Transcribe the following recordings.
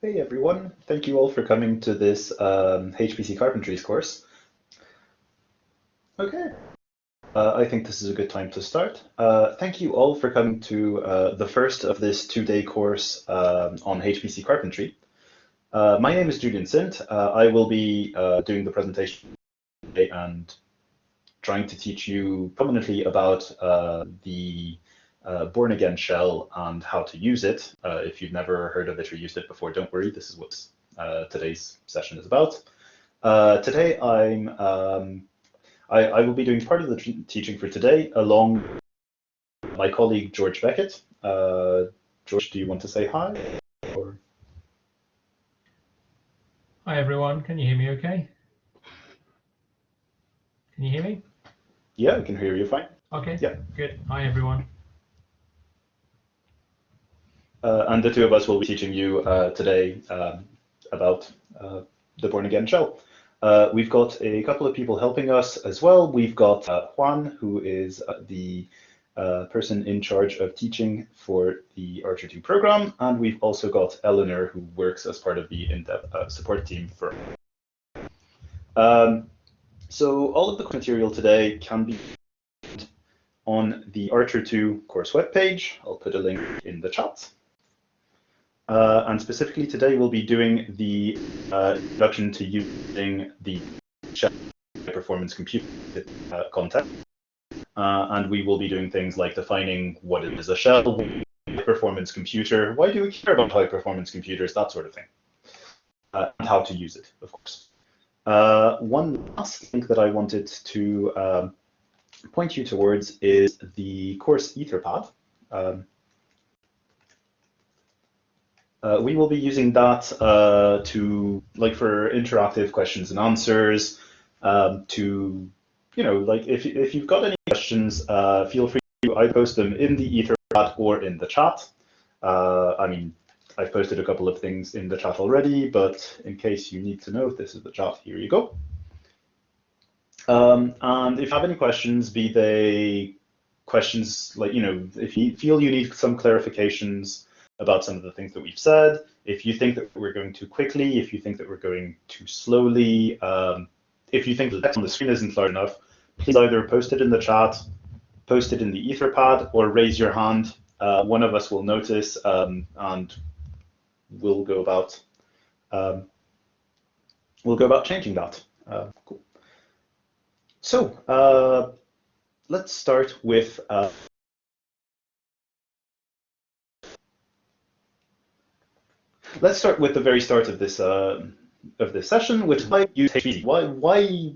Hey everyone, thank you all for coming to this HPC Carpentries course. Okay, I think this is a good time to start. Thank you all for coming to the first of this two-day course on HPC Carpentry. My name is Julian Sint. I will be doing the presentation today and trying to teach you prominently about the Born Again shell and how to use it. If you've never heard of it or used it before, don't worry, this is what today's session is about. Today I will be doing part of the teaching for today along with my colleague George Beckett. George, do you want to say hi? Or... Hi everyone, can you hear me okay? Can you hear me? Yeah, I can hear you fine. Okay, yeah. Good. Hi everyone. And the two of us will be teaching you today about the Born Again shell. We've got a couple of people helping us as well. We've got Juan, who is the person in charge of teaching for the ARCHER2 program, and we've also got Eleanor, who works as part of the in-depth support team for. So all of the material today can be found on the ARCHER2 course webpage. I'll put a link in the chat. And specifically today, we'll be doing the introduction to using the high-performance computing concept. And we will be doing things like defining what is a shell, high-performance computer, why do we care about high-performance computers, that sort of thing, and how to use it, of course. One last thing that I wanted to point you towards is the course Etherpad. We will be using that to, like, for interactive questions and answers, to, you know, like, if you've got any questions, feel free to either post them in the Etherpad or in the chat. I mean, I've posted a couple of things in the chat already, but in case you need to know, this is the chat, here you go. And if you have any questions, be they questions like, you know, if you feel you need some clarifications about some of the things that we've said, if you think that we're going too quickly, if you think that we're going too slowly, if you think the text on the screen isn't large enough, please either post it in the chat, post it in the Etherpad, or raise your hand. One of us will notice, and we'll go about changing that. Cool. So let's start with the very start of this session, which is why use HPC. Why,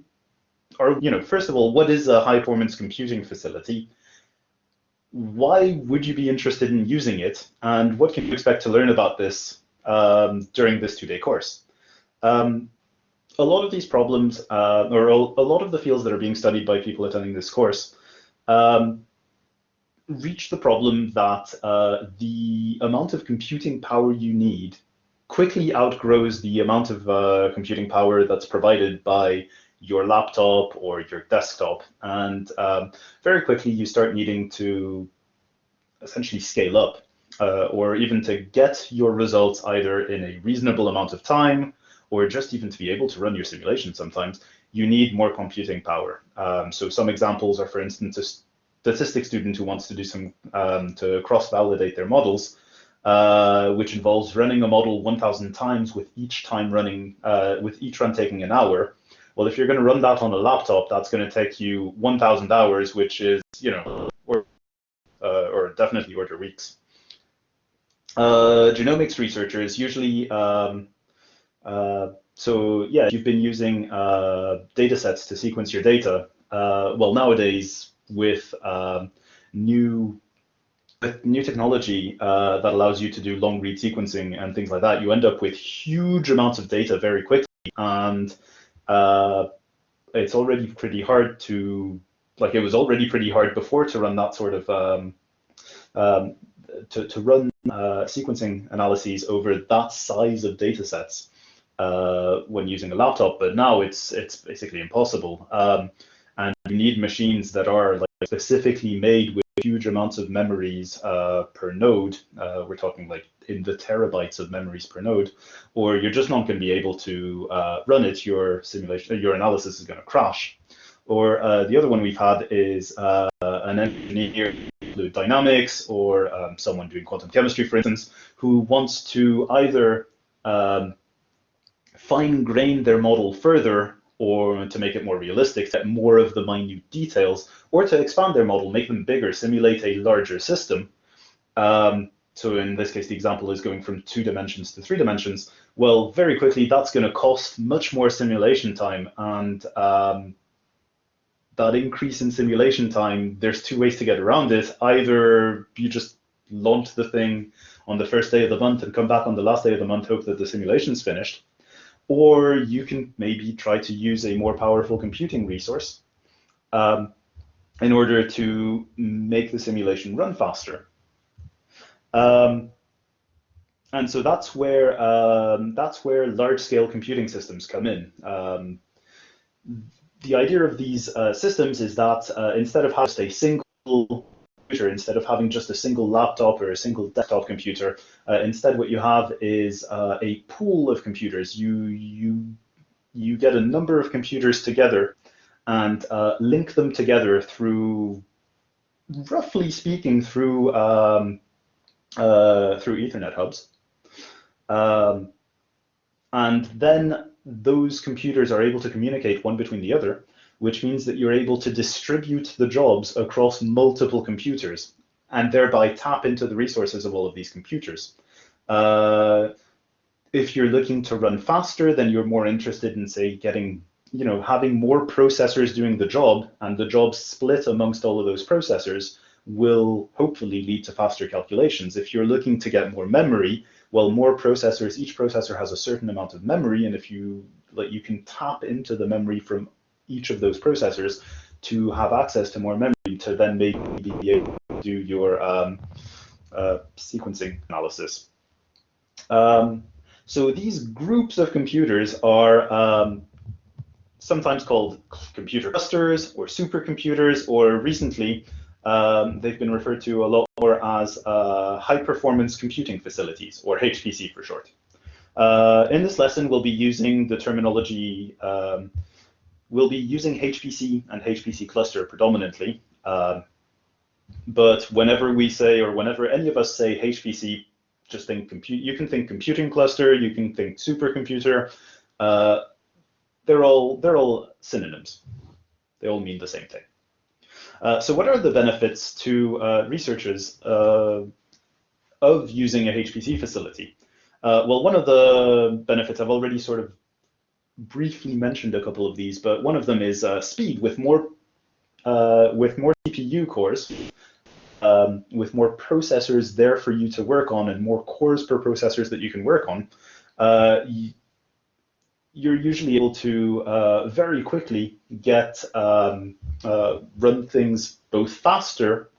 or, you know, first of all, what is a high-performance computing facility? Why would you be interested in using it, and what can you expect to learn about this during this two-day course? A lot of these problems, or a lot of the fields that are being studied by people attending this course, reach the problem that the amount of computing power you need quickly outgrows the amount of computing power that's provided by your laptop or your desktop. And very quickly, you start needing to essentially scale up, or even to get your results either in a reasonable amount of time, or just even to be able to run your simulation sometimes, you need more computing power. So some examples are, for instance, a statistics student who wants to do some, to cross-validate their models, which involves running a model 1,000 times with each time running, with each run taking an hour. Well, if you're going to run that on a laptop, that's going to take you 1,000 hours, which is, you know, or definitely order weeks. Genomics researchers usually, so yeah, you've been using data sets to sequence your data. Well, nowadays with new technology that allows you to do long read sequencing and things like that, you end up with huge amounts of data very quickly, and it's already pretty hard to, like, it was already pretty hard before to run that sort of to run sequencing analyses over that size of data sets when using a laptop, but now it's basically impossible. And you need machines that are, like, specifically made with huge amounts of memories per node. We're talking like in the terabytes of memories per node, or you're just not going to be able to run it. Your simulation, your analysis is going to crash. Or the other one we've had is an engineer in fluid dynamics, or someone doing quantum chemistry, for instance, who wants to either fine-grain their model further, or to make it more realistic, get more of the minute details, or to expand their model, make them bigger, simulate a larger system. So in this case, the example is going from 2 dimensions to 3 dimensions. Well, very quickly, that's going to cost much more simulation time. And that increase in simulation time, there's 2 ways to get around it. Either you just launch the thing on the first day of the month and come back on the last day of the month, hope that the simulation's finished. Or you can maybe try to use a more powerful computing resource in order to make the simulation run faster. And so that's where large-scale computing systems come in. The idea of these systems is that instead of having just a single computer, instead of having just a single laptop or a single desktop computer, instead what you have is a pool of computers. You get a number of computers together and link them together through, roughly speaking, through Ethernet hubs. And then those computers are able to communicate one between the other, which means that you're able to distribute the jobs across multiple computers and thereby tap into the resources of all of these computers. If you're looking to run faster, then you're more interested in, say, getting, having more processors doing the job, and the job split amongst all of those processors will hopefully lead to faster calculations. If you're looking to get more memory, well, more processors, each processor has a certain amount of memory, and if you can tap into the memory from each of those processors to have access to more memory to then maybe be able to do your sequencing analysis. So these groups of computers are sometimes called computer clusters or supercomputers, or recently they've been referred to a lot more as high-performance computing facilities, or HPC for short. In this lesson, we'll be using the terminology, we'll be using HPC and HPC cluster predominantly, but whenever we say, or whenever any of us say HPC, just think you can think computing cluster, you can think supercomputer. They're all synonyms. They all mean the same thing. So what are the benefits to researchers of using a HPC facility? Well, one of the benefits, I've already sort of briefly mentioned a couple of these, but one of them is speed. With more CPU cores, with more processors there for you to work on, and more cores per processors that you can work on, you're usually able to very quickly get run things both faster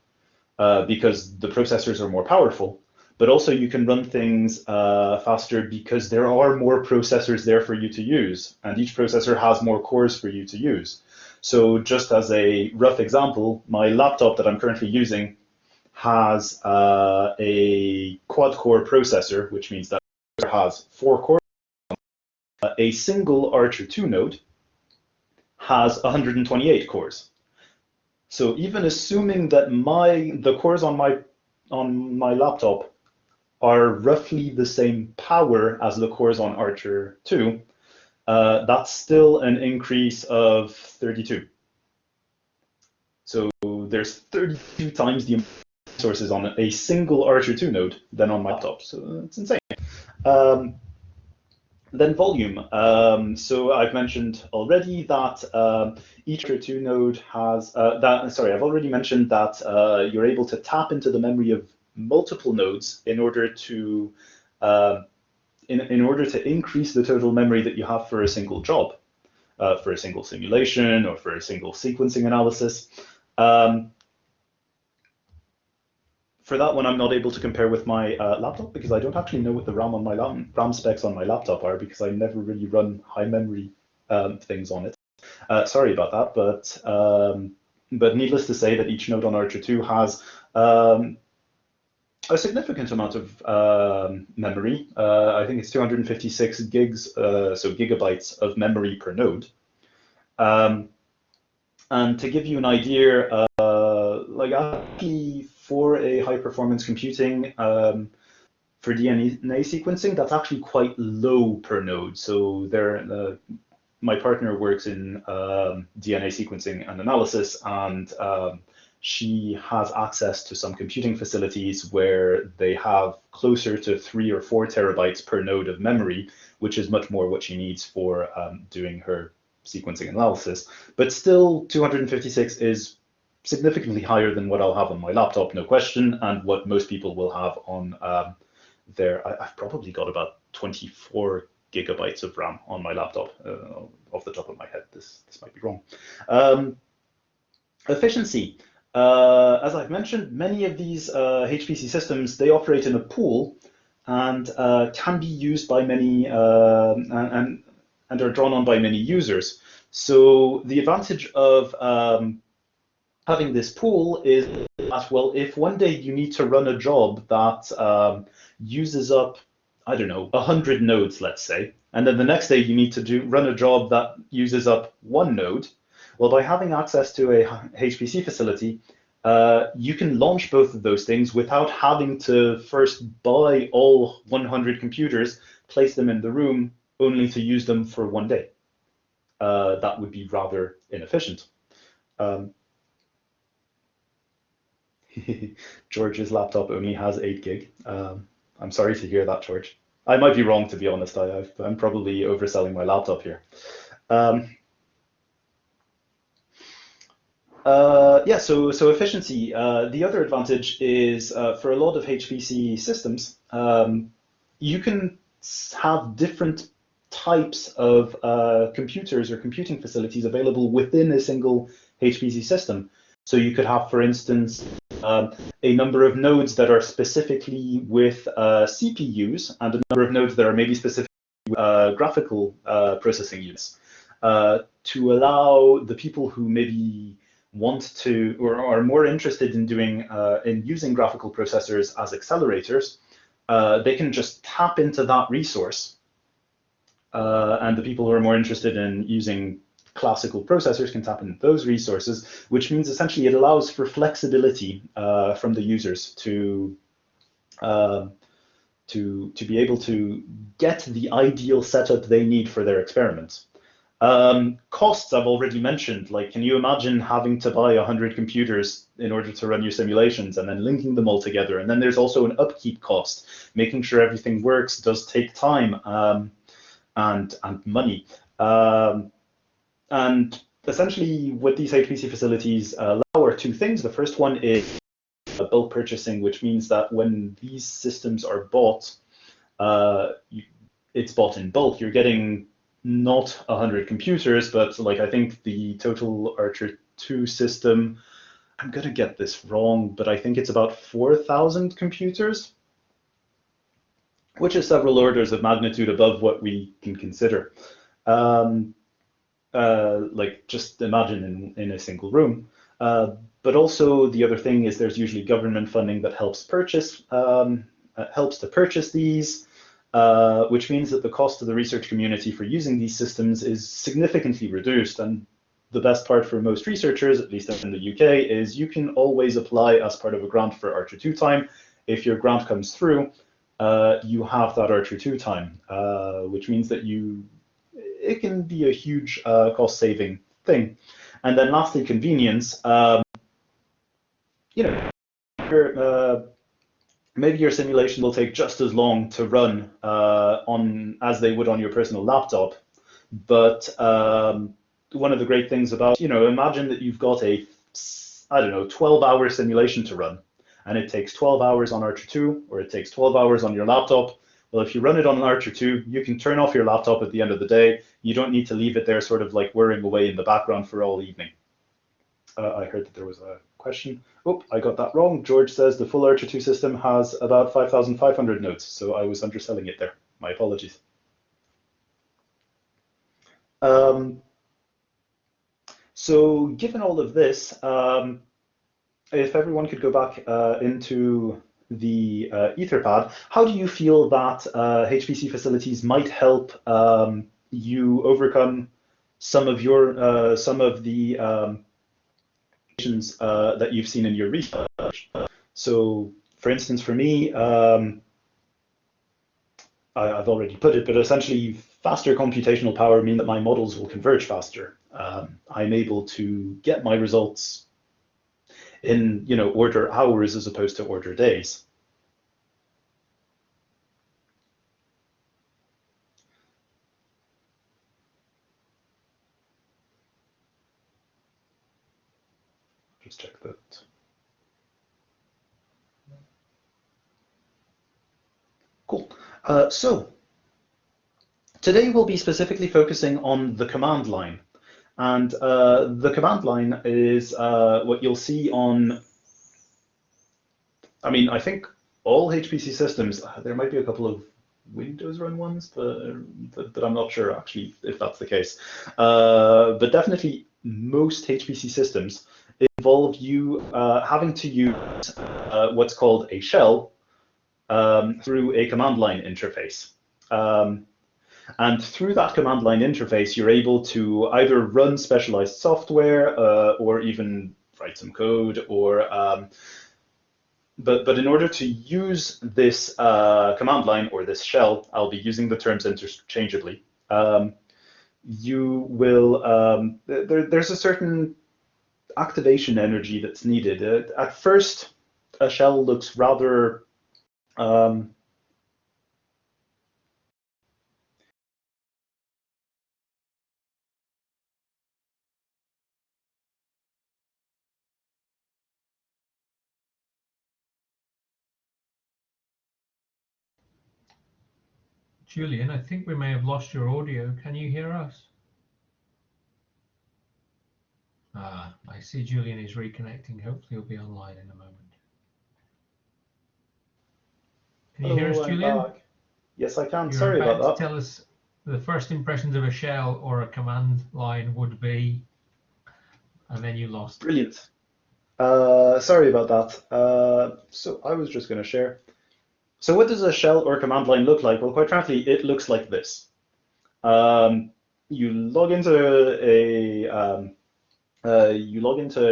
because the processors are more powerful, but also you can run things faster because there are more processors there for you to use, and each processor has more cores for you to use. So just as a rough example, my laptop that I'm currently using has a quad-core processor, which means that it has 4 cores. A single ARCHER2 node has 128 cores. So even assuming that the cores on my laptop are roughly the same power as the cores on ARCHER2, that's still an increase of 32. So there's 32 times the resources on a single ARCHER2 node than on my laptop. So it's insane. Then volume. So I've mentioned already that each ARCHER2 node has I've already mentioned that you're able to tap into the memory of multiple nodes in order to increase the total memory that you have for a single job, for a single simulation or for a single sequencing analysis. For that one, I'm not able to compare with my laptop because I don't actually know what the RAM on my RAM specs on my laptop are, because I never really run high memory things on it. Sorry about that, but needless to say that each node on ARCHER2 has a significant amount of memory. I think it's 256 gigs, so gigabytes of memory per node. And to give you an idea, like actually for a high performance computing, for DNA sequencing, that's actually quite low per node. So there, my partner works in DNA sequencing and analysis, and she has access to some computing facilities where they have closer to 3 or 4 terabytes per node of memory, which is much more what she needs for doing her sequencing analysis. But still, 256 is significantly higher than what I'll have on my laptop, no question, and what most people will have on I've probably got about 24 gigabytes of RAM on my laptop, off the top of my head. This might be wrong. Efficiency. As I've mentioned, many of these HPC systems, they operate in a pool and can be used by many and are drawn on by many users. So the advantage of having this pool is that, well, if one day you need to run a job that uses up, I don't know, 100 nodes, let's say, and then the next day you need to run a job that uses up 1 node, well, by having access to a HPC facility, you can launch both of those things without having to first buy all 100 computers, place them in the room, only to use them for 1 day. That would be rather inefficient. George's laptop only has 8 gig. I'm sorry to hear that, George. I might be wrong, to be honest. I'm probably overselling my laptop here. Yeah, so efficiency. The other advantage is for a lot of HPC systems, you can have different types of computers or computing facilities available within a single HPC system. So you could have, for instance, a number of nodes that are specifically with CPUs and a number of nodes that are maybe specifically with graphical processing units to allow the people who maybe want to or are more interested in doing in using graphical processors as accelerators, they can just tap into that resource. And the people who are more interested in using classical processors can tap into those resources, which means essentially it allows for flexibility from the users to be able to get the ideal setup they need for their experiments. Costs I've already mentioned. Like, can you imagine having to buy 100 computers in order to run your simulations and then linking them all together? And then there's also an upkeep cost. Making sure everything works does take time and money. And essentially what these HPC facilities allow are 2 things. The first one is bulk purchasing, which means that when these systems are bought, it's bought in bulk. You're getting not 100 computers, but like I think the total ARCHER2 system, I'm gonna get this wrong, but I think it's about 4,000 computers, which is several orders of magnitude above what we can consider. Like just imagine in a single room. But also the other thing is there's usually government funding that helps to purchase these, which means that the cost to the research community for using these systems is significantly reduced. And the best part for most researchers, at least in the UK, is you can always apply as part of a grant for ARCHER2 time. If your grant comes through, you have that ARCHER2 time, which means that it can be a huge cost-saving thing. And then lastly, convenience. Maybe your simulation will take just as long to run as they would on your personal laptop. But one of the great things about, imagine that you've got a, 12-hour simulation to run, and it takes 12 hours on ARCHER2, or it takes 12 hours on your laptop. Well, if you run it on an ARCHER2, you can turn off your laptop at the end of the day. You don't need to leave it there sort of like whirring away in the background for all evening. I heard that there was a question. Oh, I got that wrong. George says the full ARCHER2 system has about 5,500 nodes, so I was underselling it there. My apologies. So given all of this, if everyone could go back into the Etherpad, how do you feel that HPC facilities might help you overcome some of the that you've seen in your research? So, for instance, for me, I've already put it, but essentially faster computational power means that my models will converge faster. I'm able to get my results in order hours as opposed to order days. Just check that. Cool. So today we'll be specifically focusing on the command line. And the command line is what you'll see on, I mean, I think all HPC systems, there might be a couple of Windows run ones, but I'm not sure actually if that's the case. But definitely most HPC systems involve you having to use what's called a shell through a command line interface. And through that command line interface, you're able to either run specialized software or even write some code, or but in order to use this command line or this shell, I'll be using the terms interchangeably. You will there's a certain activation energy that's needed. At first, a shell looks rather Julian, I think we may have lost your audio. Can you hear us? I see Julian is reconnecting. Hopefully he'll be online in a moment. Can you hear us, Julian? Back. Yes, I can. You're Sorry about that. To tell us the first impressions of a shell or a command line would be, and then you lost. Brilliant. Sorry about that. So I was just going to share. So what does a shell or command line look like? Well, quite frankly, it looks like this. You log into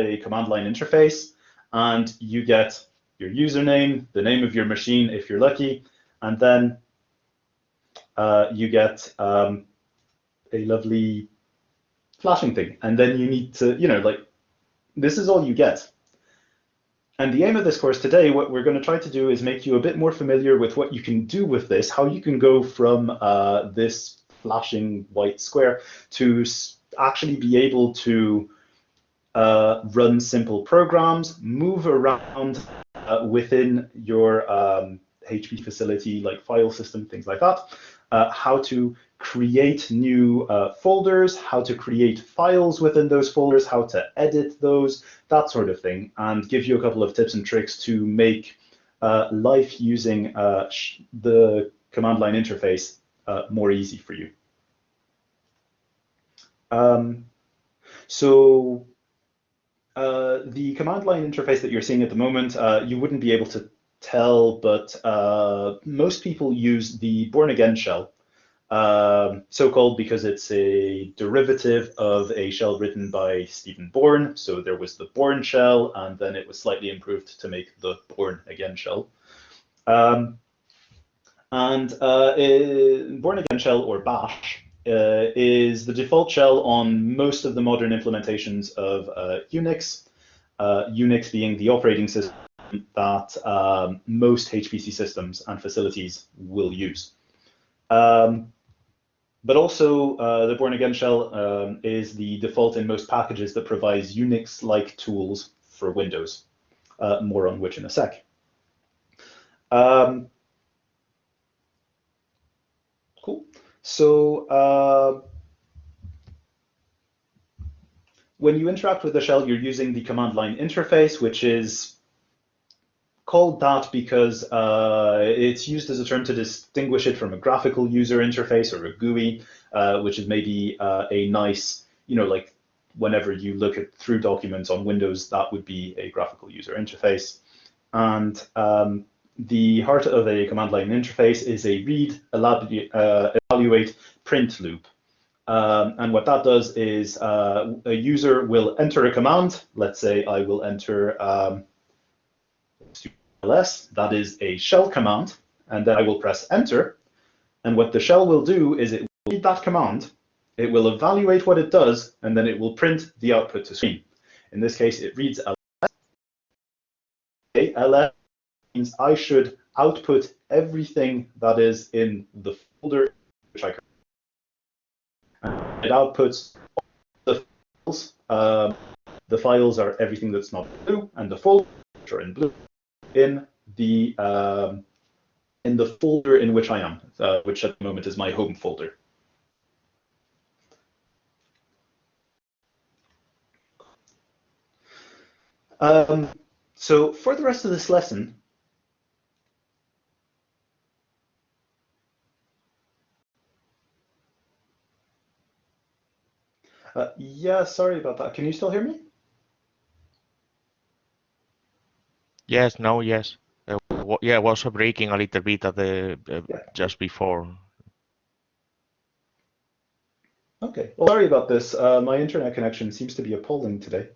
a command line interface, and you get your username, the name of your machine if you're lucky, and then you get a lovely flashing thing. And then you need to, this is all you get. And the aim of this course today, what we're going to try to do is make you a bit more familiar with what you can do with this, how you can go from this flashing white square to actually be able to run simple programs, move around within your HP facility, like file system, things like that, how to create new folders, how to create files within those folders, how to edit those, that sort of thing, and give you a couple of tips and tricks to make life using the command line interface more easy for you. So the command line interface that you're seeing at the moment, you wouldn't be able to tell, but most people use the Born Again shell, so-called because it's a derivative of a shell written by Stephen Bourne. So there was the Bourne shell, and then it was slightly improved to make the Born Again shell. Born Again shell, or Bash, is the default shell on most of the modern implementations of Unix, Unix being the operating system that most HPC systems and facilities will use. But also, the Born Again shell is the default in most packages that provides Unix-like tools for Windows, more on which in a sec. Cool. So when you interact with the shell, you're using the command line interface, which is called that because it's used as a term to distinguish it from a graphical user interface or a GUI, which is maybe a nice, like whenever you look at through documents on Windows, that would be a graphical user interface. And the heart of a command line interface is a read, evaluate, print loop. And what that does is a user will enter a command. Let's say I will enter ls, that is a shell command, and then I will press enter. And what the shell will do is it will read that command, it will evaluate what it does, and then it will print the output to screen. In this case, it reads ls. ls means I should output everything that is in the folder which I created. It outputs the files. The files are everything that's not blue, and the folders are in blue in the folder in which I am, which at the moment is my home folder. So for the rest of this lesson, yeah, sorry about that. Can you still hear me? Yes, no, yes. Yeah, was breaking a little bit at the just before. Okay, well, sorry about this. My internet connection seems to be appalling today.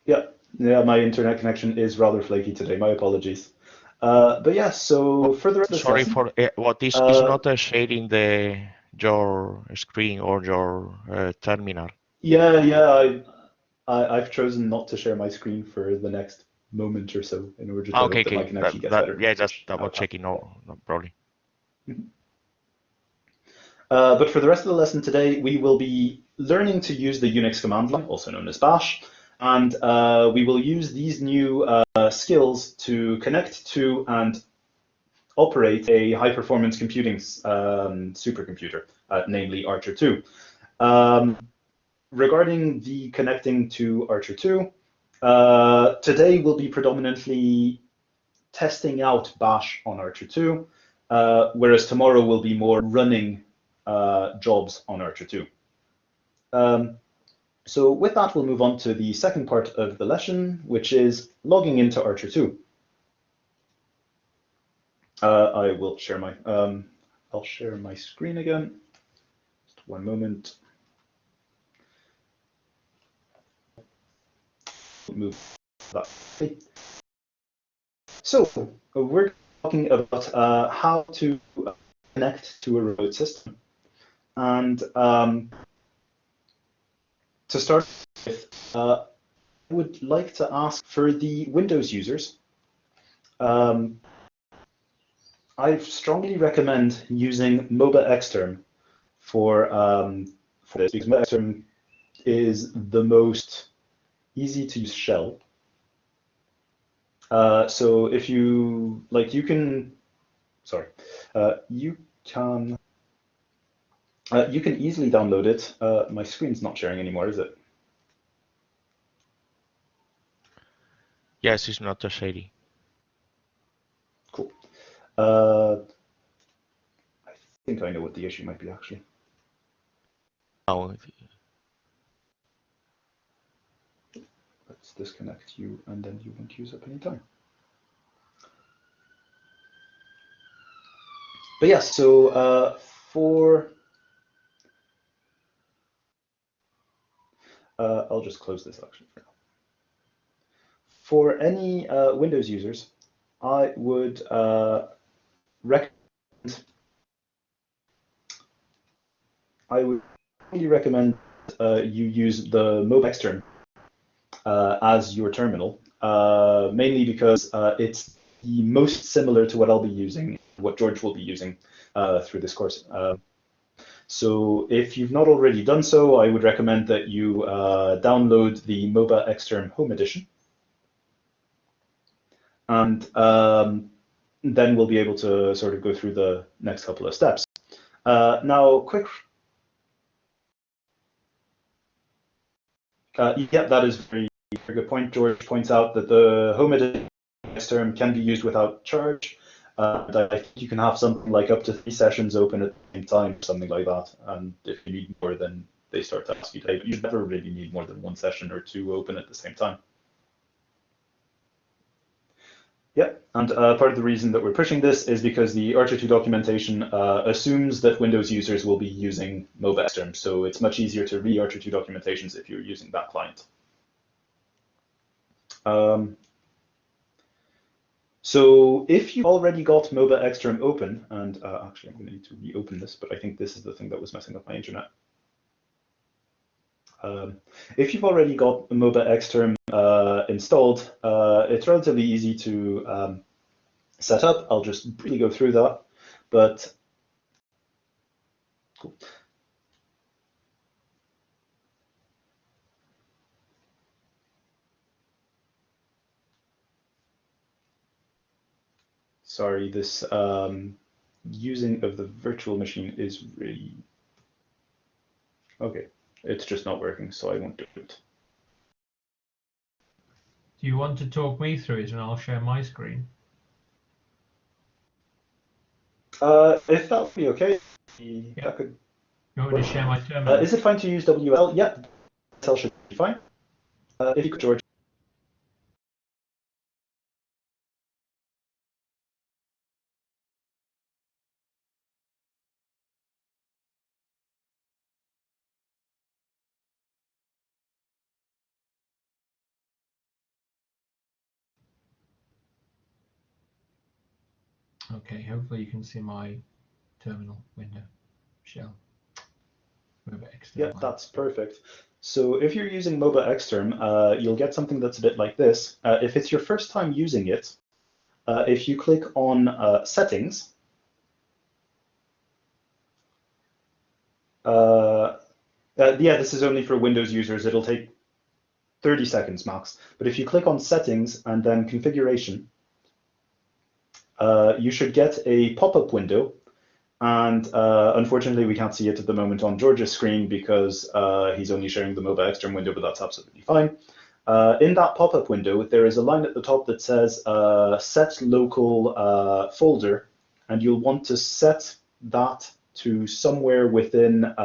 Yeah, my internet connection is rather flaky today. My apologies. But yeah, so for the rest of this Sorry lesson, for what is not sharing your screen or your terminal. Yeah, I've chosen not to share my screen for the next moment or so in order to hope that my connection gets better. Yeah, just double checking. No problem. But for the rest of the lesson today, we will be learning to use the Unix command line, also known as bash, and we will use these new skills to connect to and operate a high-performance computing supercomputer, namely ARCHER2. Regarding the connecting to ARCHER2, today we'll be predominantly testing out bash on ARCHER2, whereas tomorrow will be more running jobs on ARCHER2. So with that, we'll move on to the second part of the lesson, which is logging into ARCHER2. I will share my, I'll share my screen again. Just one moment. Move that. So we're talking about how to connect to a remote system. And to start with, I would like to ask for the Windows users. I strongly recommend using MobaXterm for this, because MobaXterm is the most easy to use shell. So if you like, you can easily download it. My screen's not sharing anymore, is it? Yes, it's not sharing. Cool. I think I know what the issue might be, actually. Oh. Let's disconnect you, and then you won't use up any time. But yeah, so I'll just close this actually for now. For any Windows users, I would really recommend you use the MobaXterm as your terminal, mainly because it's the most similar to what I'll be using, what George will be using through this course. So if you've not already done so, I would recommend that you download the MobaXterm Home Edition. And then we'll be able to sort of go through the next couple of steps. Now, yeah, that is a very good point. George points out that the Home Edition term can be used without charge. I think you can have something like up to 3 sessions open at the same time, something like that. And if you need more, then they start to ask you to. You never really need more than one session or two open at the same time. Yeah, and part of the reason that we're pushing this is because the ARCHER2 documentation assumes that Windows users will be using MOBA Exterm, so it's much easier to read ARCHER2 documentations if you're using that client. So if you've already got MOBA Exterm open, and actually I'm going to need to reopen this, but I think this is the thing that was messing up my internet. If you've already got MOBA Exterm installed, it's relatively easy to set up. I'll just briefly go through that, but cool. Sorry, this using of the virtual machine is really okay. It's just not working, so I won't do it. Do you want to talk me through it and I'll share my screen? If that would be okay, Yeah. that could. You want me to share my terminal? Is it fine to use WL? Yeah, WL should be fine. If you could, George. Okay, hopefully you can see my terminal window shell. Yeah, that's perfect. So if you're using MOBA Exterm, you'll get something that's a bit like this. If it's your first time using it, if you click on Settings, yeah, this is only for Windows users. It'll take 30 seconds max. But if you click on Settings and then Configuration, you should get a pop-up window. And unfortunately, we can't see it at the moment on George's screen because he's only sharing the MOBA Exterm window, but that's absolutely fine. In that pop-up window, there is a line at the top that says Set Local Folder, and you'll want to set that to somewhere within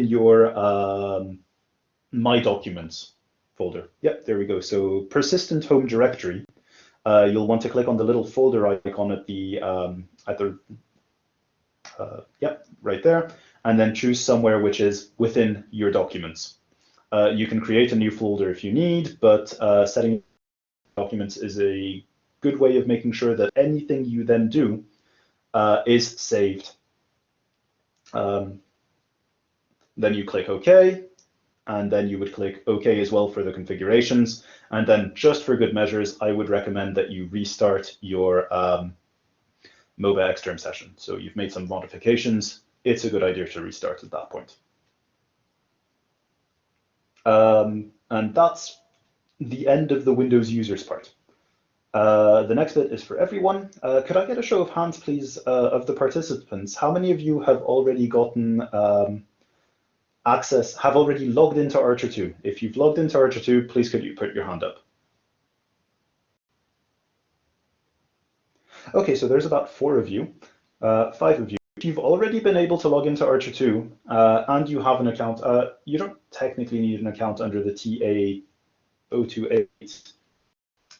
your My Documents folder. Yep, there we go. So persistent home directory. You'll want to click on the little folder icon at the yep, right there, and then choose somewhere which is within your documents. You can create a new folder if you need, but setting documents is a good way of making sure that anything you then do is saved. Then you click OK, and then you would click OK as well for the configurations. And then just for good measures, I would recommend that you restart your MOBA Exterm session. So you've made some modifications. It's a good idea to restart at that point. And that's the end of the Windows users part. The next bit is for everyone. Could I get a show of hands, please, of the participants? How many of you have already gotten access, have already logged into ARCHER2? If you've logged into ARCHER2, please could you put your hand up? Okay, so there's about 4 of you, 5 of you. If you've already been able to log into ARCHER2 and you have an account, you don't technically need an account under the TA028.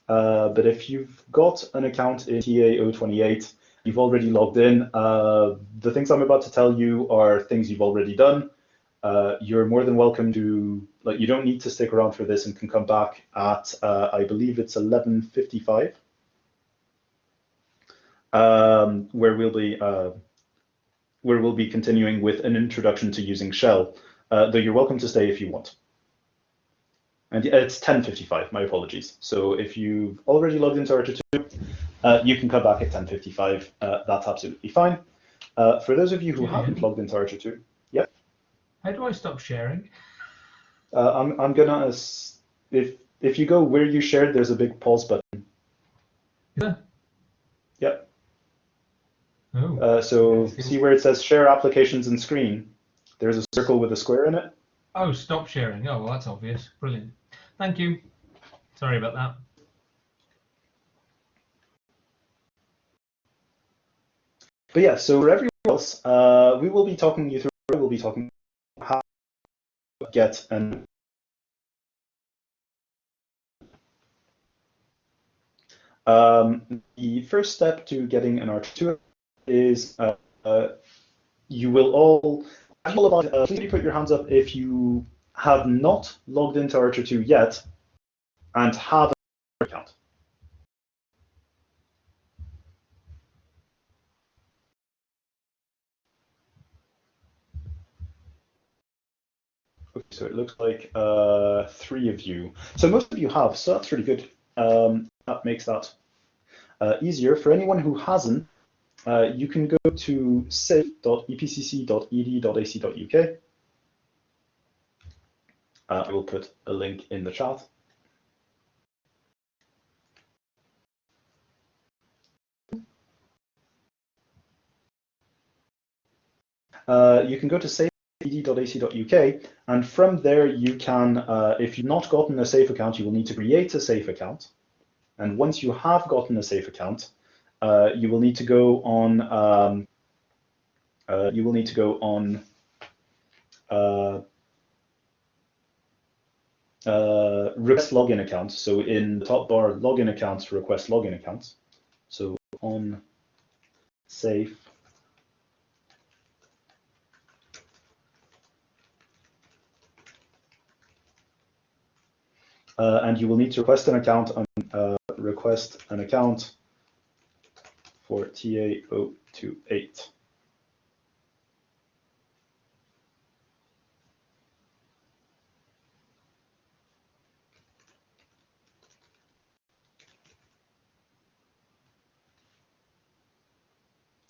But if you've got an account in TA028, you've already logged in, the things I'm about to tell you are things you've already done. You're more than welcome to, like, you don't need to stick around for this and can come back at, I believe it's 11:55, where we'll be continuing with an introduction to using shell, though you're welcome to stay if you want. And it's 10:55, my apologies. So if you've already logged into ARCHER2, you can come back at 10:55. That's absolutely fine. For those of you who haven't logged into ARCHER2, yep. How do I stop sharing? I'm gonna, if you go where you shared, there's a big pause button. Yeah. Yep. Oh. So see where it says share applications and screen? There's a circle with a square in it. Oh, stop sharing. Oh, well, that's obvious. Brilliant. Thank you. Sorry about that. But yeah, so for everyone else, we will be talking you through. We'll be talking how to get an. The first step to getting an ARCHER2 is you will all please put your hands up if you have not logged into ARCHER2 yet and have an account. Okay, so it looks like 3 of you. So most of you have, so that's really good. That makes that easier. For anyone who hasn't, you can go to safe.epcc.ed.ac.uk. I will put a link in the chat. You can go to safe.ed.ac.uk, and from there you can, if you've not gotten a safe account, you will need to create a safe account. And once you have gotten a safe account, you will need to go on. Request login account. So in the top bar, login accounts, request login accounts. So on safe. And you will need to request an account for TA028.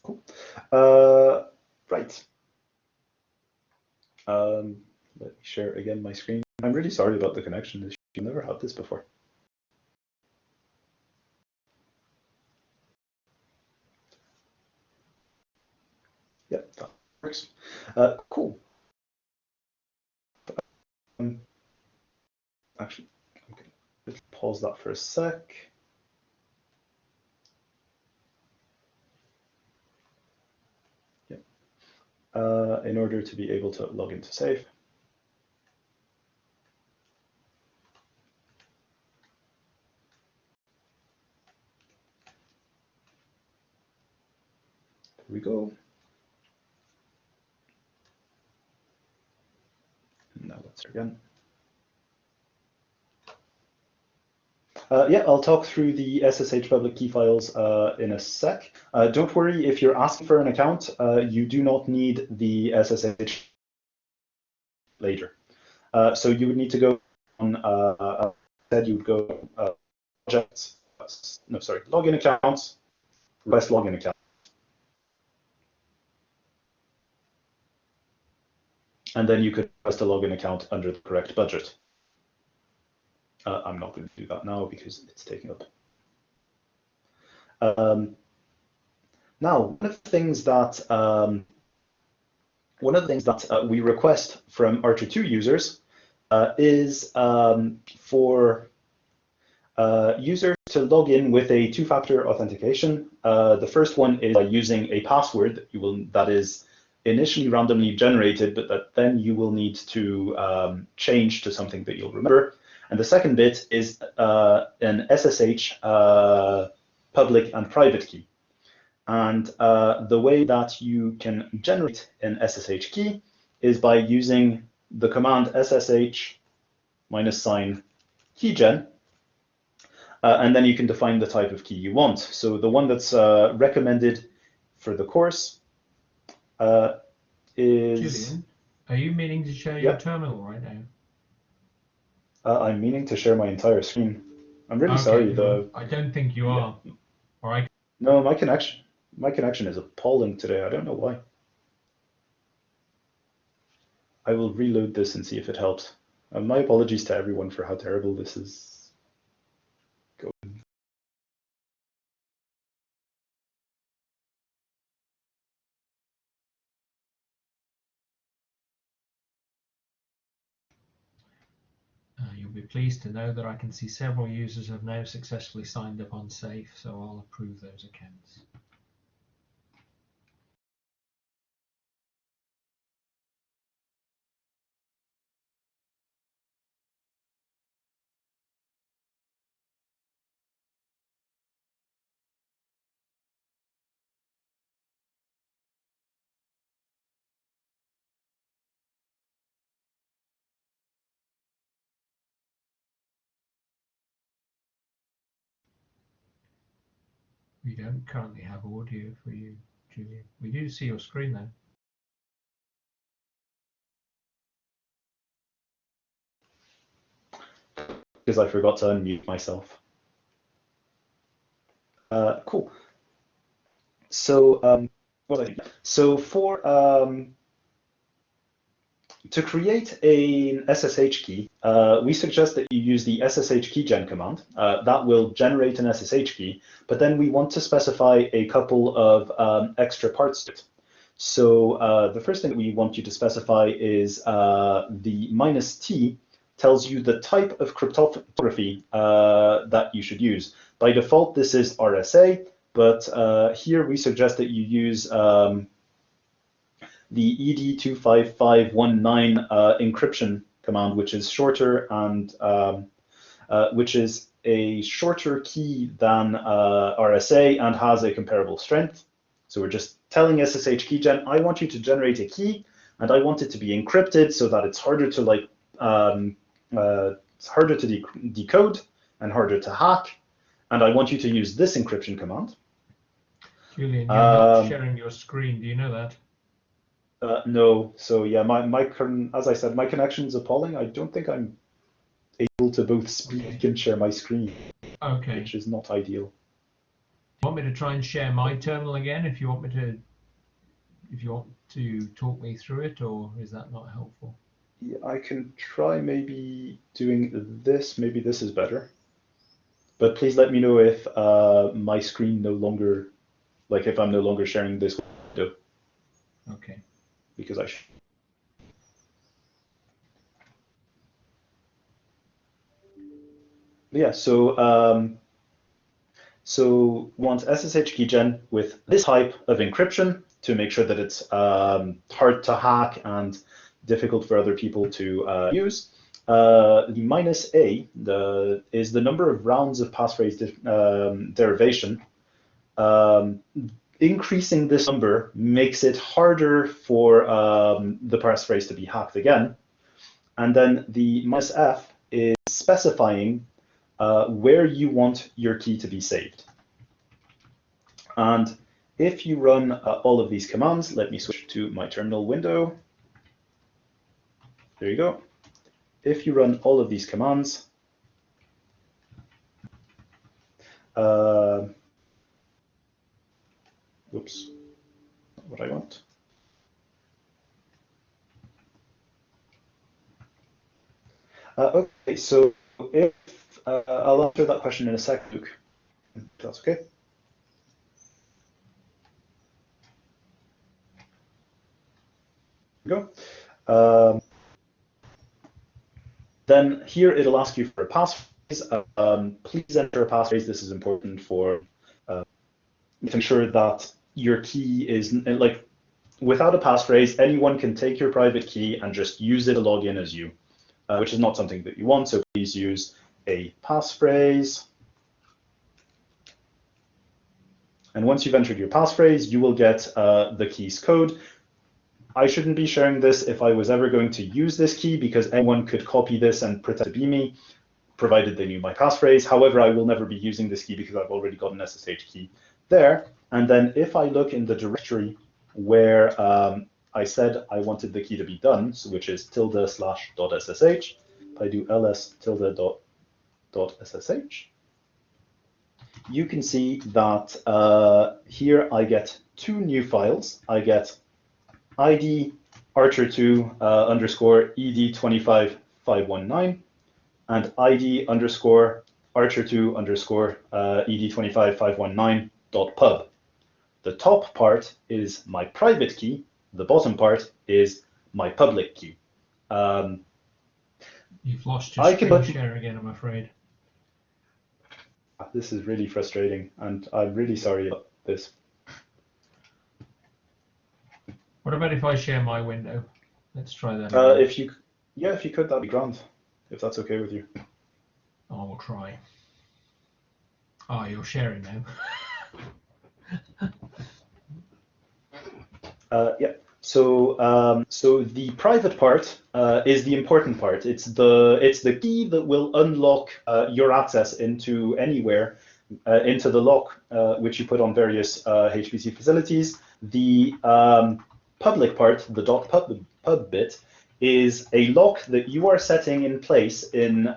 Cool. Right. Let me share again my screen. I'm really sorry about the connection issue. I've never had this before. Yeah, that works. Cool. Actually, okay, let's pause that for a sec. Yeah. In order to be able to log into Safe. Here we go. Now let's start again. Yeah, I'll talk through the SSH public key files in a sec. Don't worry, if you're asking for an account, you do not need the SSH later. So you would need to go on, said you would go projects, no, sorry, login accounts, request login account. And then you could request a login account under the correct budget. I'm not going to do that now because it's taking up. Now, one of the things that we request from ARCHER2 users is for users to log in with a 2-factor authentication. The first one is by using a password that is initially randomly generated, but that then you will need to change to something that you'll remember. And the second bit is an SSH public and private key. And the way that you can generate an SSH key is by using the command SSH -keygen, and then you can define the type of key you want. So the one that's recommended for the course is... Julian, are you meaning to share your terminal right now? I'm meaning to share my entire screen. I'm really sorry. I don't think you are. All right. No, my connection is appalling today. I don't know why. I will reload this and see if it helps. My apologies to everyone for how terrible this is going. You'll be pleased to know that I can see several users have now successfully signed up on Safe, so I'll approve those accounts. don't currently have audio for you, Julian. We do see your screen though. Because I forgot to unmute myself. Cool. So for to create an SSH key, we suggest that you use the SSH keygen command. That will generate an SSH key, but then we want to specify a couple of extra parts to it. So the first thing that we want you to specify is the -T tells you the type of cryptography that you should use. By default, this is RSA, but here we suggest that you use the ED25519 encryption command, which is shorter and which is a shorter key than RSA and has a comparable strength. So we're just telling SSH keygen, I want you to generate a key, and I want it to be encrypted so that it's harder to decode and harder to hack. And I want you to use this encryption command. Julian, you're not sharing your screen. Do you know that? No. So yeah, as I said, my connection's appalling. I don't think I'm able to both speak and share my screen. Okay. Which is not ideal. You want me to try and share my terminal again if you want me to talk me through it, or is that not helpful? Yeah, I can try maybe doing this. Maybe this is better. But please let me know if my screen no longer, like if I'm no longer sharing this window. Okay. Because I yeah, so want SSH keygen with this type of encryption to make sure that it's hard to hack and difficult for other people to use. The -A is the number of rounds of passphrase derivation. Increasing this number makes it harder for the passphrase to be hacked again. And then the -F is specifying where you want your key to be saved. And if you run all of these commands, let me switch to my terminal window. There you go. If you run all of these commands, oops, not what I want. Okay, so if I'll answer that question in a second, Luke, if that's okay. There we go. Then here it'll ask you for a passphrase. Please enter a passphrase. This is important for making sure that your key is like, without a passphrase, anyone can take your private key and just use it to log in as you, which is not something that you want. So please use a passphrase. And once you've entered your passphrase, you will get the key's code. I shouldn't be sharing this if I was ever going to use this key, because anyone could copy this and pretend to be me, provided they knew my passphrase. However, I will never be using this key because I've already got an SSH key there. And then if I look in the directory where I said I wanted the key to be done, so which is ~/.ssh, if I do ls tilde.ssh, you can see that here I get two new files. I get ID ARCHER2 underscore ED25519 and ID underscore ARCHER2 underscore ED25519.pub. The top part is my private key. The bottom part is my public key. You've lost your screen share again, I'm afraid. This is really frustrating, and I'm really sorry about this. What about if I share my window? Let's try that. If you could, that'd be grand, if that's okay with you. I will try. Oh, you're sharing now. Yeah. So so the private part is the important part. It's the key that will unlock your access into anywhere into the lock, which you put on various HPC facilities. The public part, the .pub bit, is a lock that you are setting in place in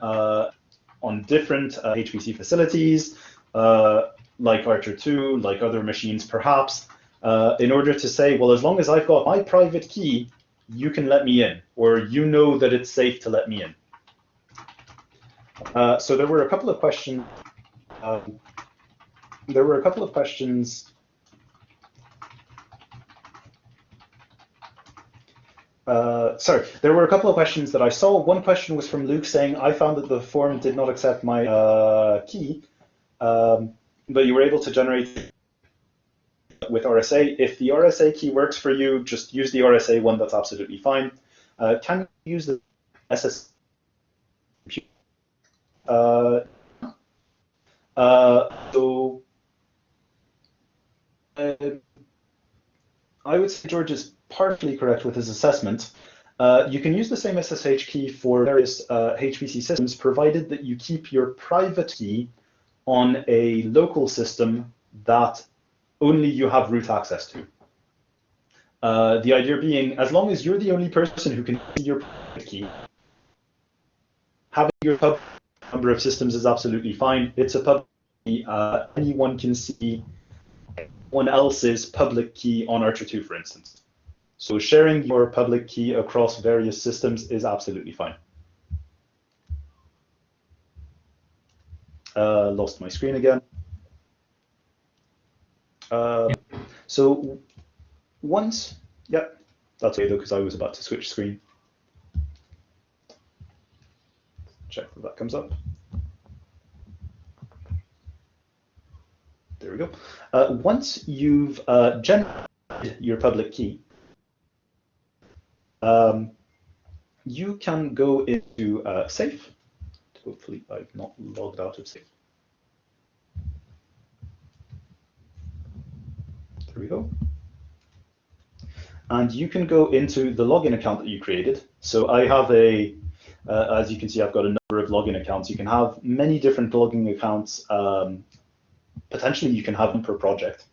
on different HPC facilities, like ARCHER2, like other machines perhaps, in order to say, well, as long as I've got my private key, you can let me in, or you know that it's safe to let me in. So there were a couple of questions. There were a couple of questions. There were a couple of questions that I saw. One question was from Luke saying, I found that the form did not accept my key, but you were able to generate with RSA. If the RSA key works for you, just use the RSA one, that's absolutely fine. Can you use the SS? I would say George is partially correct with his assessment. You can use the same SSH key for various HPC systems, provided that you keep your private key on a local system that only you have root access to. The idea being, as long as you're the only person who can see your private key, having your public number of systems is absolutely fine. It's a public key. Anyone can see anyone else's public key on ARCHER2, for instance. So sharing your public key across various systems is absolutely fine. Lost my screen again. So once, yep, that's okay though, because I was about to switch screen. Check that that comes up. There we go. Once you've generated your public key, you can go into safe. Hopefully I've not logged out of safe. There we go. And you can go into the login account that you created. So I have a, as you can see, I've got a number of login accounts. You can have many different login accounts. Potentially you can have them per project.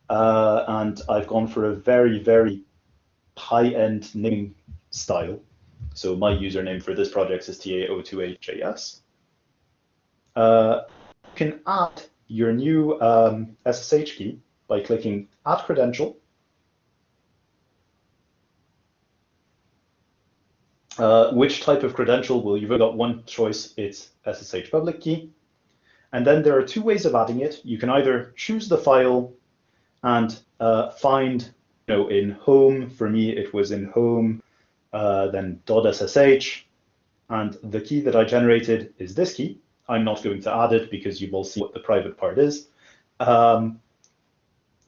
And I've gone for a very, very high-end naming style. So my username for this project is TA02HJS. You can add your new SSH key by clicking Add Credential. Which type of credential? Well, you've got one choice, it's SSH public key. And then there are two ways of adding it. You can either choose the file and find, in home, for me it was in home, then .ssh, and the key that I generated is this key. I'm not going to add it because you will see what the private part is.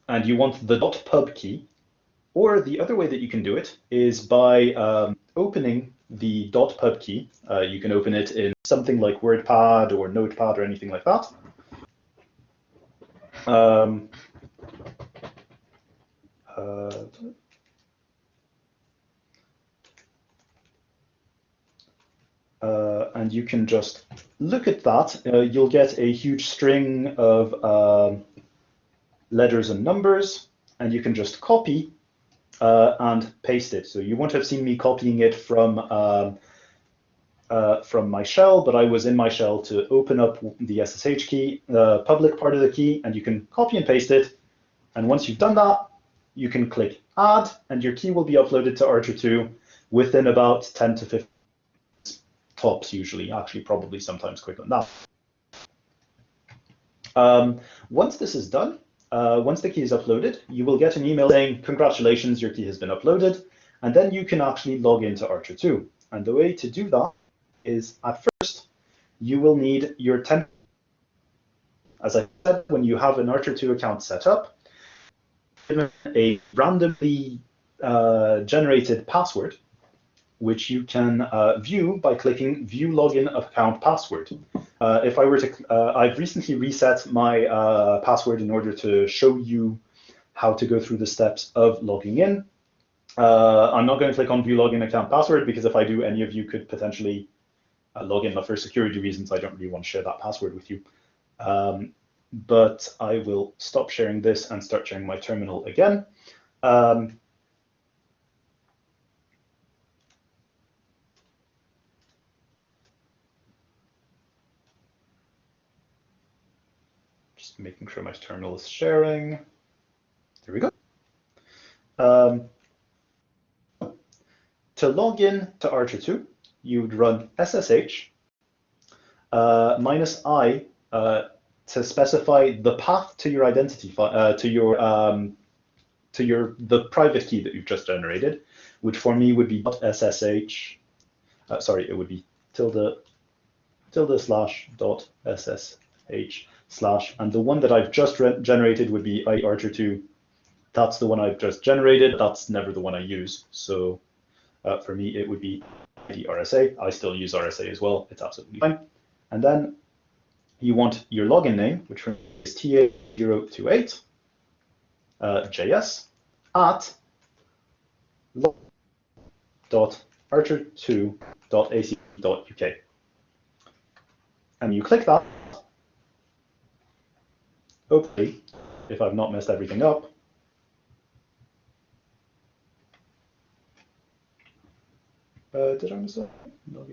And you want the .pub key, or the other way that you can do it is by opening the .pub key. You can open it in something like WordPad or Notepad or anything like that. And you can just look at that. You'll get a huge string of letters and numbers, and you can just copy and paste it. So you won't have seen me copying it from my shell, but I was in my shell to open up the SSH key, the public part of the key, and you can copy and paste it. And once you've done that, you can click Add, and your key will be uploaded to ARCHER2 within about 10 to 15 tops, usually, actually probably sometimes quicker than that. Once this is done, once the key is uploaded, you will get an email saying, congratulations, your key has been uploaded, and then you can actually log into ARCHER2. And the way to do that is, at first, you will need your 10. As I said, when you have an ARCHER2 account set up, a randomly generated password, which you can view by clicking View Login Account Password. If I were to, I've recently reset my password in order to show you how to go through the steps of logging in. I'm not going to click on View Login Account Password because if I do, any of you could potentially log in, but for security reasons, I don't really want to share that password with you. but I will stop sharing this and start sharing my terminal again. Just making sure my terminal is sharing. There we go. To log in to ARCHER2, you would run SSH -i to specify the path to your identity the private key that you've just generated, which for me would be .ssh. Sorry, it would be ~/.ssh/ and the one that I've just generated would be ARCHER2. That's the one I've just generated. That's never the one I use. So for me, it would be the RSA. I still use RSA as well. It's absolutely fine. And then you want your login name, which is TA028 JS at log.archer2.ac.uk. And you click that. Hopefully, if I've not messed everything up, did I miss that? Nope,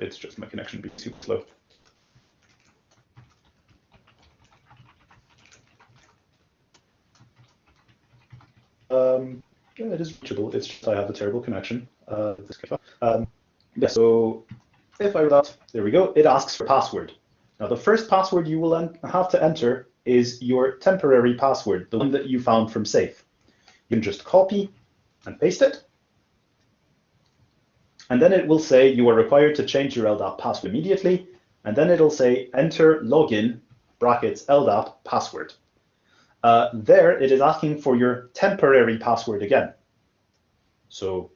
it's just my connection being super slow. Yeah, it is reachable. It's just I have a terrible connection. Yeah, so if I that, there we go. It asks for password. Now, the first password you will have to enter is your temporary password, the one that you found from safe. You can just copy and paste it. And then it will say you are required to change your LDAP password immediately. And then it'll say enter login brackets LDAP password. There, it is asking for your temporary password again. So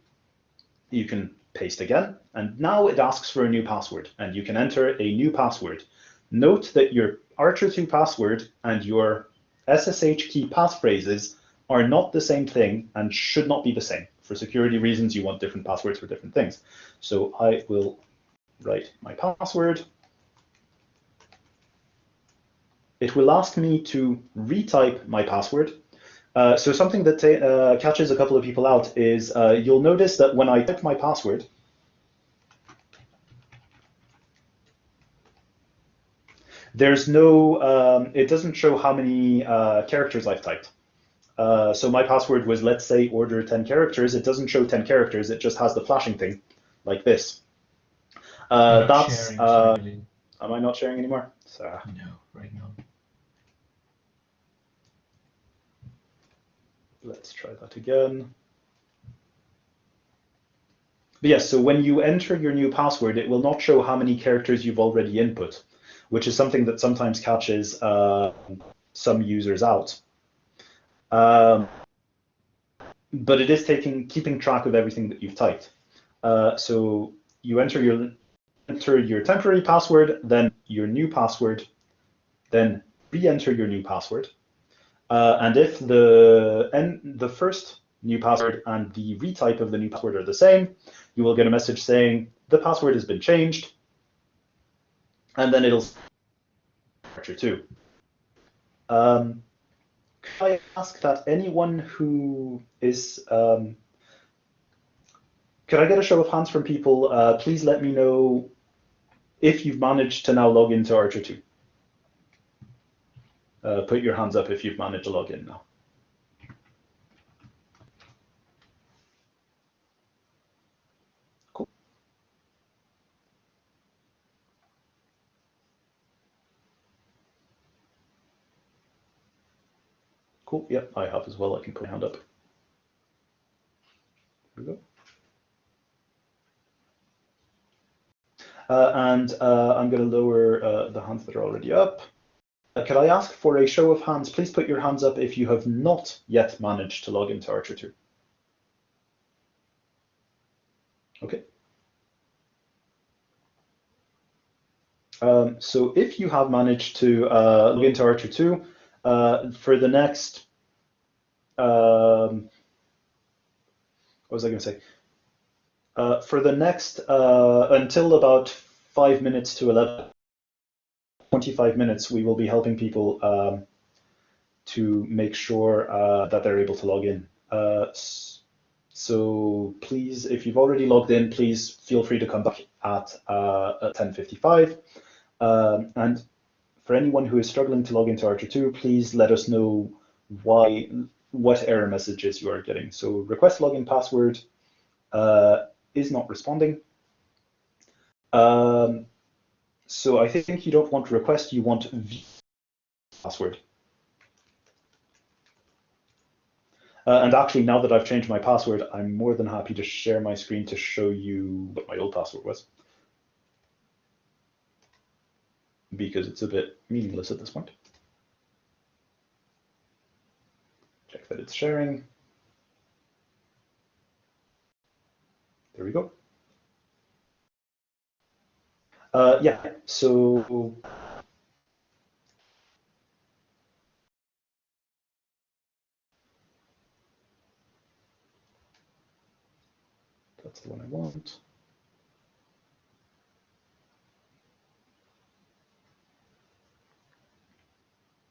you can paste again. And now it asks for a new password. And you can enter a new password. Note that your ARCHER2 password and your SSH key passphrases are not the same thing and should not be the same. For security reasons, you want different passwords for different things. So I will write my password. It will ask me to retype my password. So something that catches a couple of people out is you'll notice that when I type my password, there's no, it doesn't show how many characters I've typed. So my password was, let's say, order 10 characters. It doesn't show 10 characters. It just has the flashing thing like this. That's, am I not sharing anymore? No, right now. Let's try that again. But yes, so when you enter your new password, it will not show how many characters you've already input, which is something that sometimes catches some users out. But it is keeping track of everything that you've typed. So you enter your temporary password, then your new password, then re-enter your new password. And if the first new password and the retype of the new password are the same, you will get a message saying the password has been changed, and then it'll ARCHER2. Could I ask that anyone who is, could I get a show of hands from people? Please let me know if you've managed to now log into ARCHER2. Put your hands up if you've managed to log in now. Cool. Cool, yep, I have as well. I can put my hand up. There we go. And I'm going to lower the hands that are already up. Could I ask for a show of hands? Please put your hands up if you have not yet managed to log into ARCHER2. Okay. So if you have managed to log into ARCHER2, for the next, what was I going to say? For the next, until about 5 minutes to 11, 25 minutes, we will be helping people to make sure that they're able to log in. So please, if you've already logged in, please feel free to come back at 10:55. And for anyone who is struggling to log into ARCHER2, please let us know what error messages you are getting. So request login password is not responding. So I think you don't want request, you want view password. And actually, now that I've changed my password, I'm more than happy to share my screen to show you what my old password was, because it's a bit meaningless at this point. Check that it's sharing. There we go. Yeah, so that's the one I want.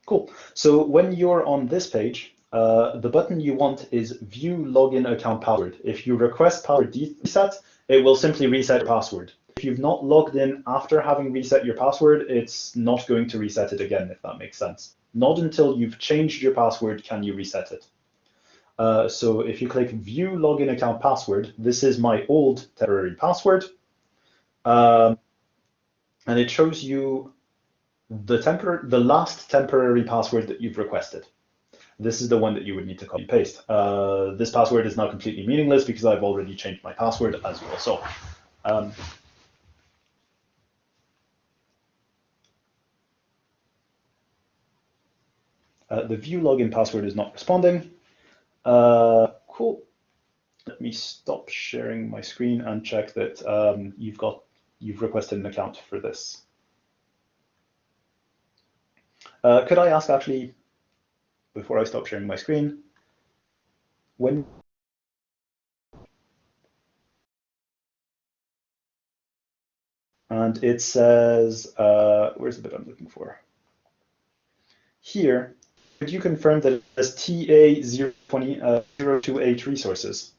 Cool. So when you're on this page, the button you want is View Login Account Password. If you request password reset, it will simply reset your password. If you've not logged in after having reset your password, it's not going to reset it again, if that makes sense. Not until you've changed your password can you reset it. So if you click View Login Account Password, this is my old temporary password. And it shows you the last temporary password that you've requested. This is the one that you would need to copy paste. This password is now completely meaningless because I've already changed my password, as you all saw. The view login password is not responding. Cool. Let me stop sharing my screen and check that you've requested an account for this. Could I ask, actually, before I stop sharing my screen, when and it says, where's the bit I'm looking for? Here, could you confirm that it says TA028 resources?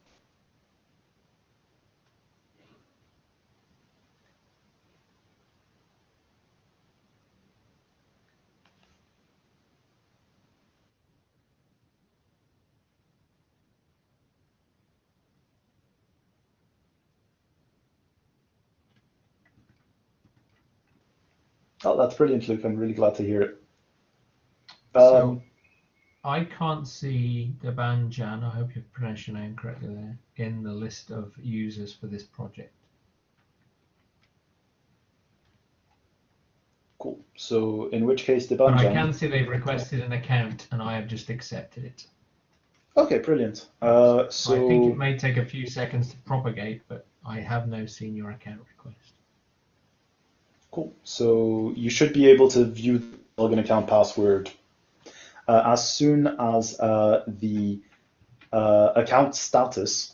Oh, that's brilliant, Luke. I'm really glad to hear it. So I can't see Debanjan, I hope you've pronounced your name correctly there, in the list of users for this project. Cool. So in which case, But I Debanjan. can see they've requested an account and I have just accepted it. Okay, brilliant. So I think it may take a few seconds to propagate, but I have now seen your account request. Cool. So you should be able to view the login account password as soon as the account status,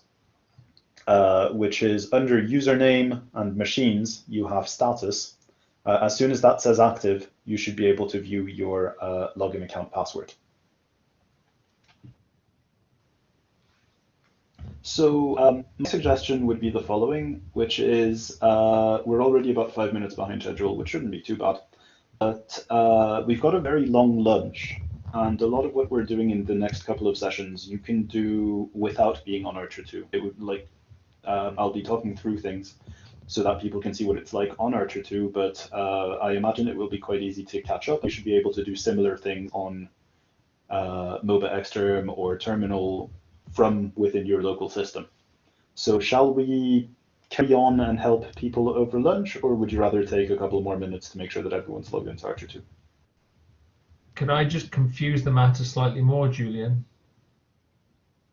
which is under username and machines, you have status. As soon as that says active, you should be able to view your login account password. So my suggestion would be the following, which is we're already about 5 minutes behind schedule, which shouldn't be too bad. But we've got a very long lunch, and a lot of what we're doing in the next couple of sessions you can do without being on ARCHER2. It would I'll be talking through things so that people can see what it's like on ARCHER2, but I imagine it will be quite easy to catch up. You should be able to do similar things on MOBA Xterm or Terminal from within your local system. So shall we carry on and help people over lunch, or would you rather take a couple more minutes to make sure that everyone's logged into ARCHER2? Could I just confuse the matter slightly more, Julian?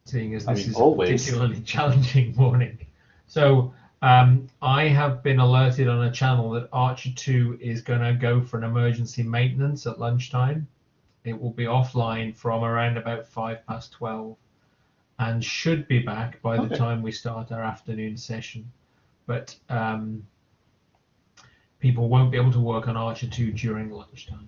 Seeing as this is always a particularly challenging morning. So I have been alerted on a channel that ARCHER2 is going to go for an emergency maintenance at lunchtime. It will be offline from around about 12:05 and should be back by the time we start our afternoon session. But people won't be able to work on ARCHER2 during lunchtime.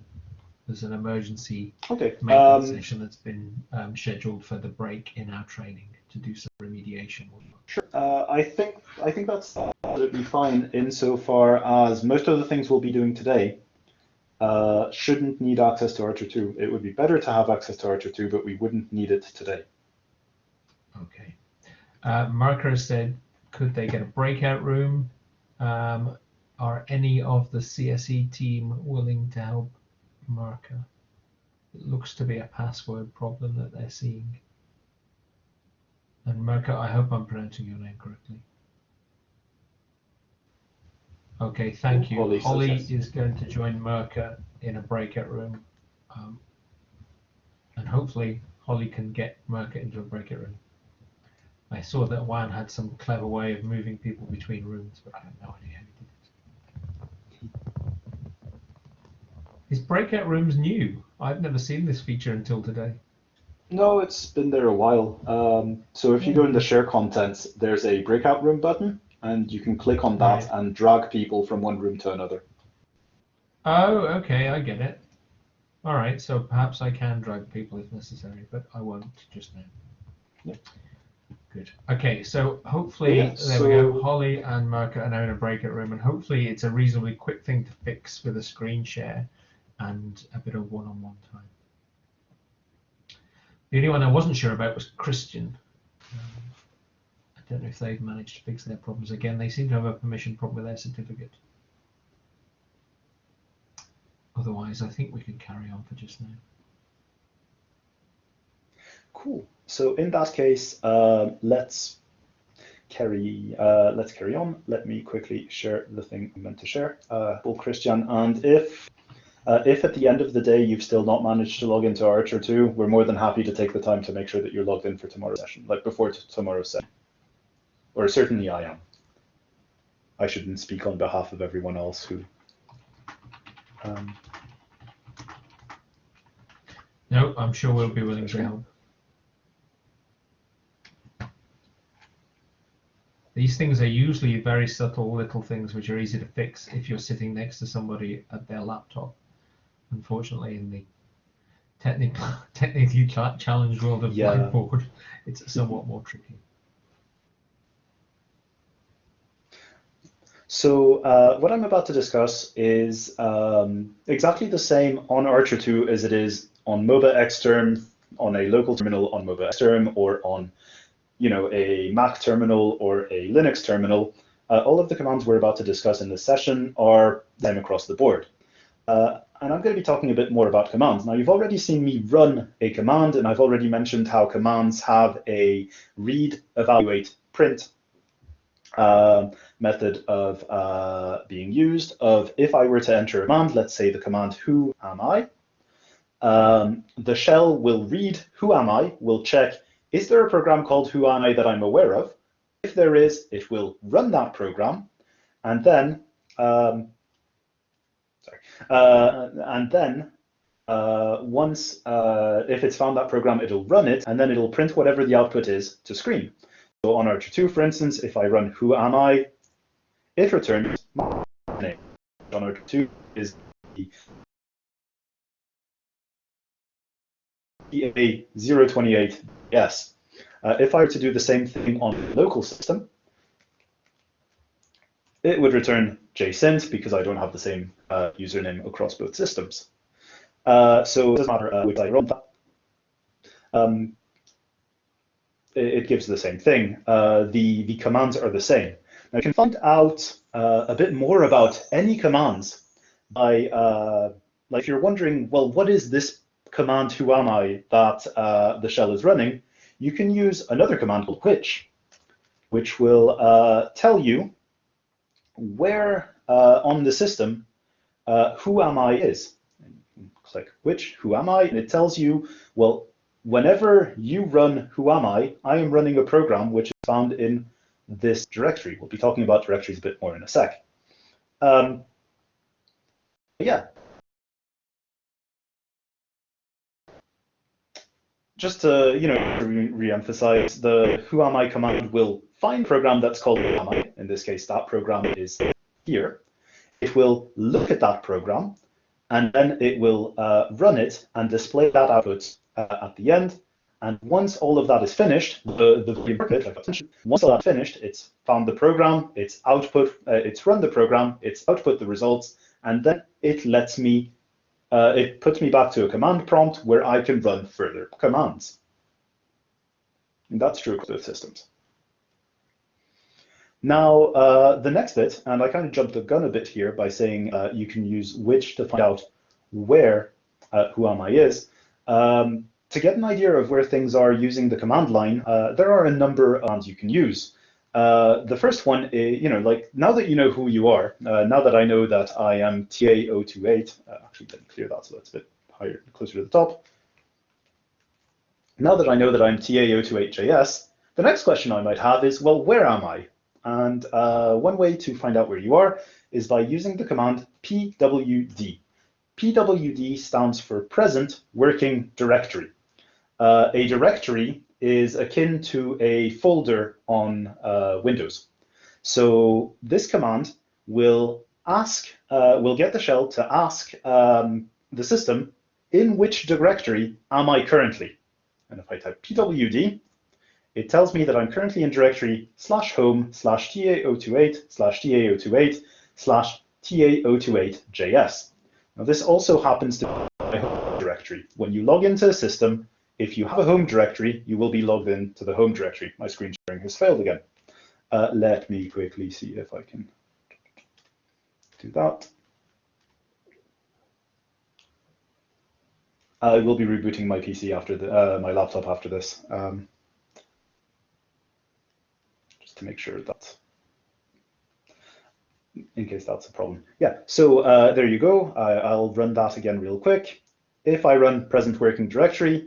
There's an emergency Okay. maintenance session that's been scheduled for the break in our training to do some remediation. Sure. I think that's absolutely fine insofar as most of the things we'll be doing today shouldn't need access to ARCHER2. It would be better to have access to ARCHER2, but we wouldn't need it today. Okay. Marker said, could they get a breakout room? Are any of the CSE team willing to help Marker? It looks to be a password problem that they're seeing. And Marker, I hope I'm pronouncing your name correctly. Okay, thank you. Holly is going to join Marker in a breakout room. And hopefully Holly can get Marker into a breakout room. I saw that Juan had some clever way of moving people between rooms, but I have no idea how he did it. Is breakout rooms new? I've never seen this feature until today. No, it's been there a while. So if you go in the share contents, there's a breakout room button, and you can click on that and drag people from one room to another. Oh, okay, I get it. All right, so perhaps I can drag people if necessary, but I won't just now. Yep. Good. Okay, so hopefully, there we go. Holly and Marker are now in a breakout room, and hopefully it's a reasonably quick thing to fix with a screen share and a bit of one-on-one time. The only one I wasn't sure about was Christian. I don't know if they've managed to fix their problems again. They seem to have a permission problem with their certificate. Otherwise, I think we can carry on for just now. Cool. So in that case, let's carry on. Let me quickly share the thing I'm meant to share. Christian, and if at the end of the day you've still not managed to log into ARCHER2, we're more than happy to take the time to make sure that you're logged in for tomorrow's session, like before tomorrow's session. Or certainly I am. I shouldn't speak on behalf of everyone else who. No, I'm sure we'll be willing to help. These things are usually very subtle little things which are easy to fix if you're sitting next to somebody at their laptop. Unfortunately, in the technically challenged world of Blackboard, it's somewhat more tricky. So what I'm about to discuss is exactly the same on ARCHER2 as it is on MOBA Xterm, on a local terminal on MOBA Xterm, or on a Mac terminal or a Linux terminal. All of the commands we're about to discuss in this session are the same across the board. And I'm going to be talking a bit more about commands. Now, you've already seen me run a command, and I've already mentioned how commands have a read, evaluate, print method of being used. Of if I were to enter a command, let's say the command who am I, the shell will read who am I, will check, is there a program called who am I that I'm aware of? If there is, it will run that program, and then once if it's found that program, it'll run it, and then it'll print whatever the output is to screen. So on ARCHER2, for instance, if I run who am I, it returns my name. On ARCHER2 is the EA028. Yes. If I were to do the same thing on the local system, it would return jsint because I don't have the same username across both systems. So it doesn't matter which I run that. It gives the same thing. The commands are the same. Now you can find out a bit more about any commands by, like if you're wondering, well, what is this command who am I that the shell is running? You can use another command called which will tell you where on the system who am I is. Click who am I, and it tells you, well, whenever you run who am I am running a program which is found in this directory. We'll be talking about directories a bit more in a sec. Yeah. Just to re-emphasize, the who am I command will find a program that's called who am I. In this case, that program is here. it will look at that program, and then it will run it and display that output at the end. And once all of that is finished, once all that's finished, it's found the program, it's run the program, it's output the results, and then it lets me, it puts me back to a command prompt where I can run further commands. And that's true across both systems. Now, the next bit, and I kind of jumped the gun a bit here by saying you can use which to find out where whoami is. To get an idea of where things are using the command line, there are a number of commands you can use. The first one is, like now that you know who you are, now that I know that I am TA028, actually let me clear that so that's a bit higher, closer to the top. Now that I know that I'm TA028JS, the next question I might have is, well, where am I? And one way to find out where you are is by using the command pwd. PWD stands for Present Working Directory. A directory is akin to a folder on Windows. So this command will get the shell to ask the system, in which directory am I currently? And if I type pwd, it tells me that I'm currently in directory /home/TA028/TA028/TA028JS. Now this also happens to be my home directory. When you log into a system, if you have a home directory, you will be logged in to the home directory. My screen sharing has failed again. Let me quickly see if I can do that. I will be rebooting my PC after my laptop after this, just to make sure that, in case that's a problem. Yeah, so there you go. I'll run that again real quick. If I run present working directory,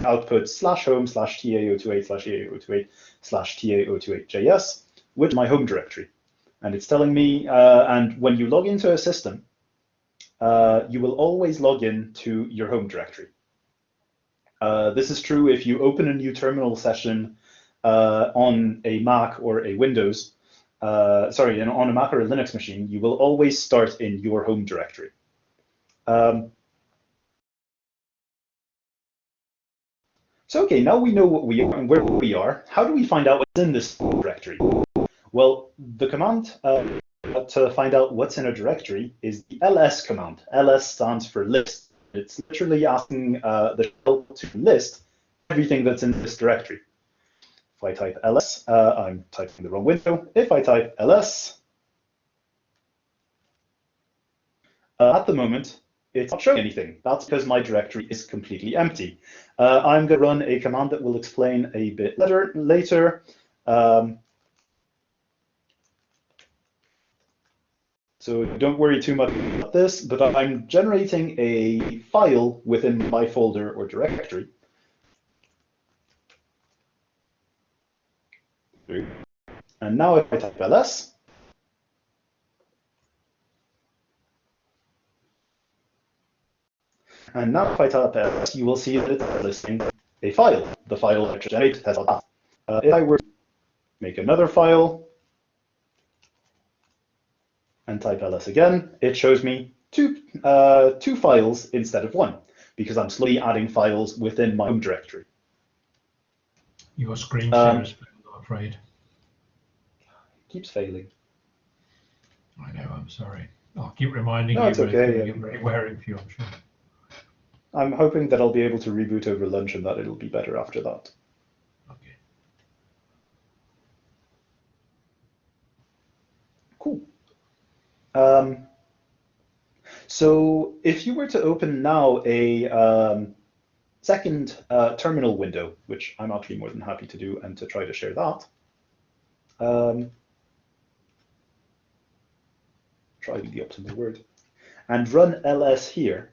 output /home/TA028/TA028/TA028JS, which is my home directory. And it's telling me, and when you log into a system, you will always log in to your home directory. This is true if you open a new terminal session on a Mac or a Windows, on a Mac or a Linux machine, you will always start in your home directory. So okay, now we know what we are and where we are. How do we find out what's in this directory? Well, the command to find out what's in a directory is the ls command. ls stands for list. It's literally asking the shell to list everything that's in this directory. If I type ls, I'm typing the wrong window. If I type ls, at the moment, it's not showing anything. That's because my directory is completely empty. I'm going to run a command that will explain a bit later. So don't worry too much about this, but I'm generating a file within my folder or directory. And now if I type ls, and now if I type ls, you will see that it's listing a file. The file I generated has a path. If I were to make another file and type ls again, it shows me two files instead of one, because I'm slowly adding files within my home directory. Your screen share is failed, I'm afraid. It keeps failing. I know, I'm sorry. I'll keep reminding you. No, it's okay. It's very wearing for you, I'm sure. I'm hoping that I'll be able to reboot over lunch and that it'll be better after that. Okay. Cool. So if you were to open now a second terminal window, which I'm actually more than happy to do and to try to share that, try the optimal word, and run ls here,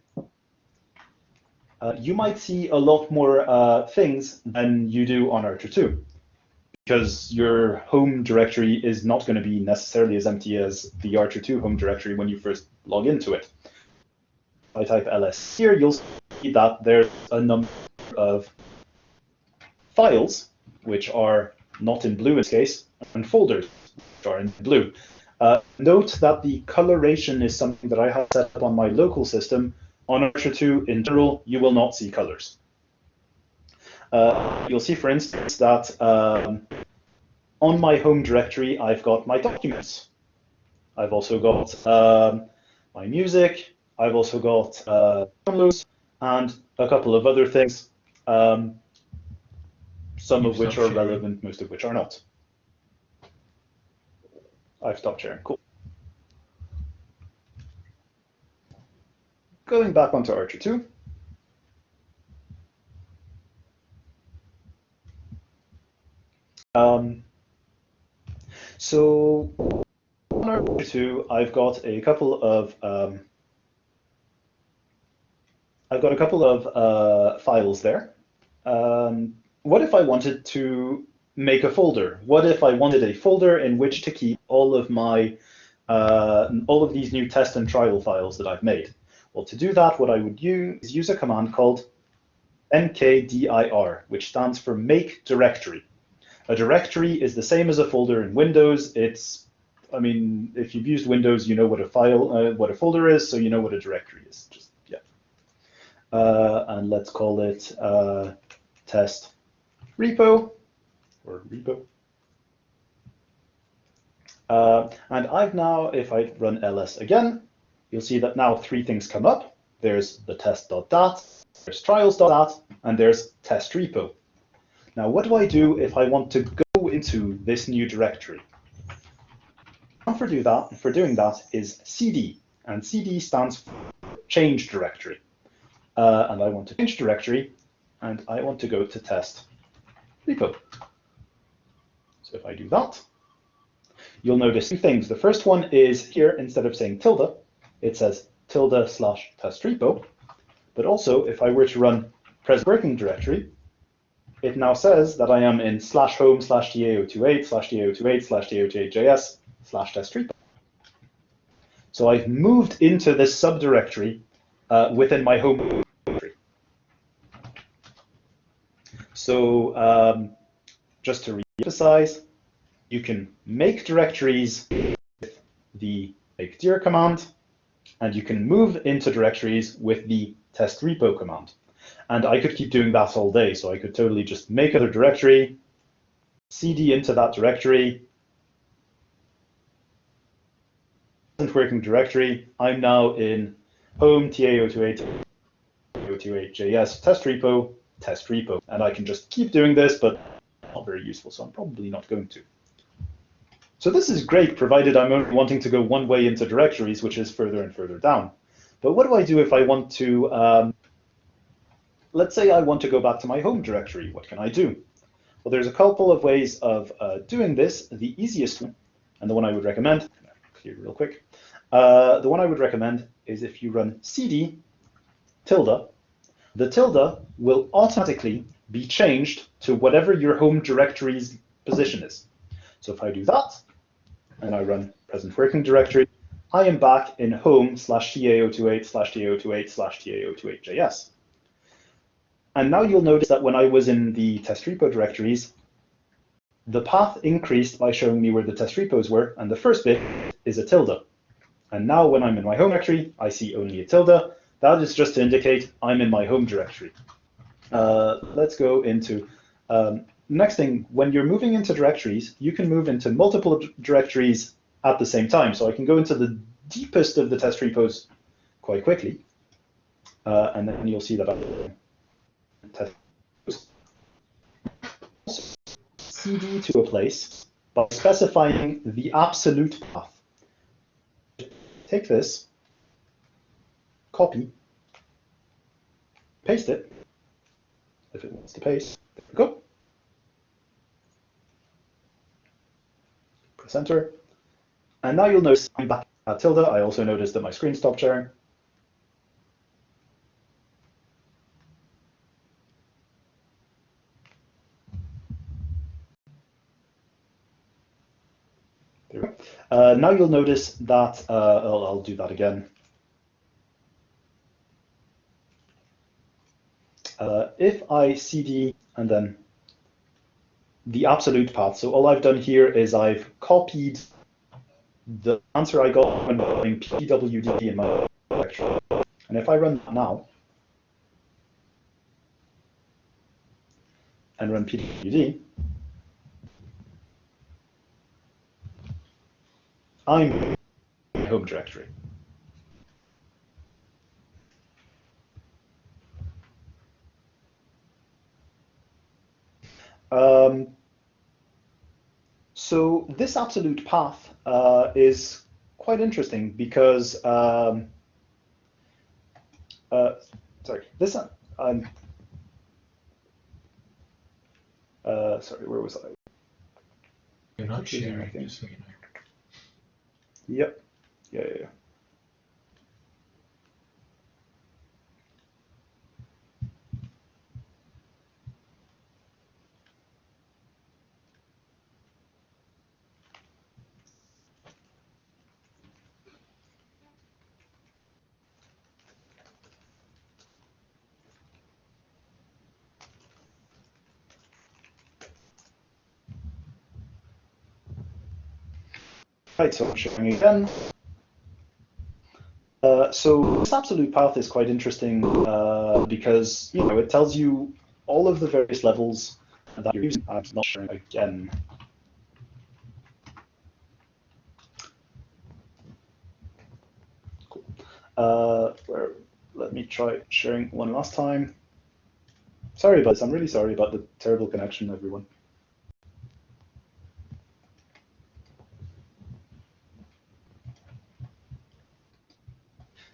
you might see a lot more things than you do on ARCHER2, because your home directory is not going to be necessarily as empty as the ARCHER2 home directory when you first log into it. If I type ls here, you'll see that there's a number of files, which are not in blue in this case, and folders, which are in blue. Note that the coloration is something that I have set up on my local system. On ARCHER2, in general, you will not see colors. You'll see, for instance, that on my home directory, I've got my documents. I've also got my music. I've also got downloads and a couple of other things, some of which are relevant, most of which are not. I've stopped sharing. Cool. Going back onto ARCHER2. So on ARCHER2, I've got a couple of files there. What if I wanted to make a folder? What if I wanted a folder in which to keep all of these new test and trial files that I've made? Well, to do that, what I would use is use a command called mkdir, which stands for make directory. A directory is the same as a folder in Windows. I mean, if you've used Windows, you know what a file, what a folder is, so you know what a directory is. Just yeah. And let's call it test repo or repo. And I've now, if I run ls again, you'll see that now three things come up. There's the test.dat, there's trials.dat, and there's test repo. Now, what do I do if I want to go into this new directory? For doing that is cd, and cd stands for change directory. And I want to change directory, and I want to go to test repo. So if I do that, you'll notice two things. The first one is here, instead of saying tilde, it says tilde/test repo. But also, if I were to run present working directory, it now says that I am in /home/da028/da028/da028js/test repo. So I've moved into this subdirectory within my home directory. So just to re-emphasize, you can make directories with the makedir command, and you can move into directories with the test repo command. And I could keep doing that all day. So I could totally just make another directory, cd into that directory, present working directory. I'm now in home ta028/da028js test repo, and I can just keep doing this, but not very useful, so I'm probably not going to. So this is great, provided I'm only wanting to go one way into directories, which is further and further down. But what do I do if I want to, let's say I want to go back to my home directory? What can I do? Well, there's a couple of ways of doing this. The easiest one, and the one I would recommend, clear real quick, the one I would recommend is if you run cd tilde, the tilde will automatically be changed to whatever your home directory's position is. So if I do that, and I run present working directory, I am back in home/ta028/ta028/ta028js. And now you'll notice that when I was in the test repo directories, the path increased by showing me where the test repos were, and the first bit is a tilde. And now when I'm in my home directory, I see only a tilde. That is just to indicate I'm in my home directory. Let's go into next thing. When you're moving into directories, you can move into multiple directories at the same time. So I can go into the deepest of the test repos quite quickly. And then you'll see that I'm test cd to a place by specifying the absolute path. Take this, copy, paste it, if it wants to paste, there we go. Press enter. And now you'll notice I'm back at tilde. I also noticed that my screen stopped sharing. There we go. Now you'll notice that, I'll do that again. If I cd and then the absolute path, so all I've done here is I've copied the answer I got when running pwd in my directory. And if I run that now, and run pwd, I'm in my home directory. So this absolute path is quite interesting because, sorry, sorry, where was I? You're not sharing, just so you know. Yep, yeah. Right, so I'm showing again. So this absolute path is quite interesting because it tells you all of the various levels that you're using. I'm not showing again. Cool. Let me try sharing one last time. Sorry about this. I'm really sorry about the terrible connection, everyone.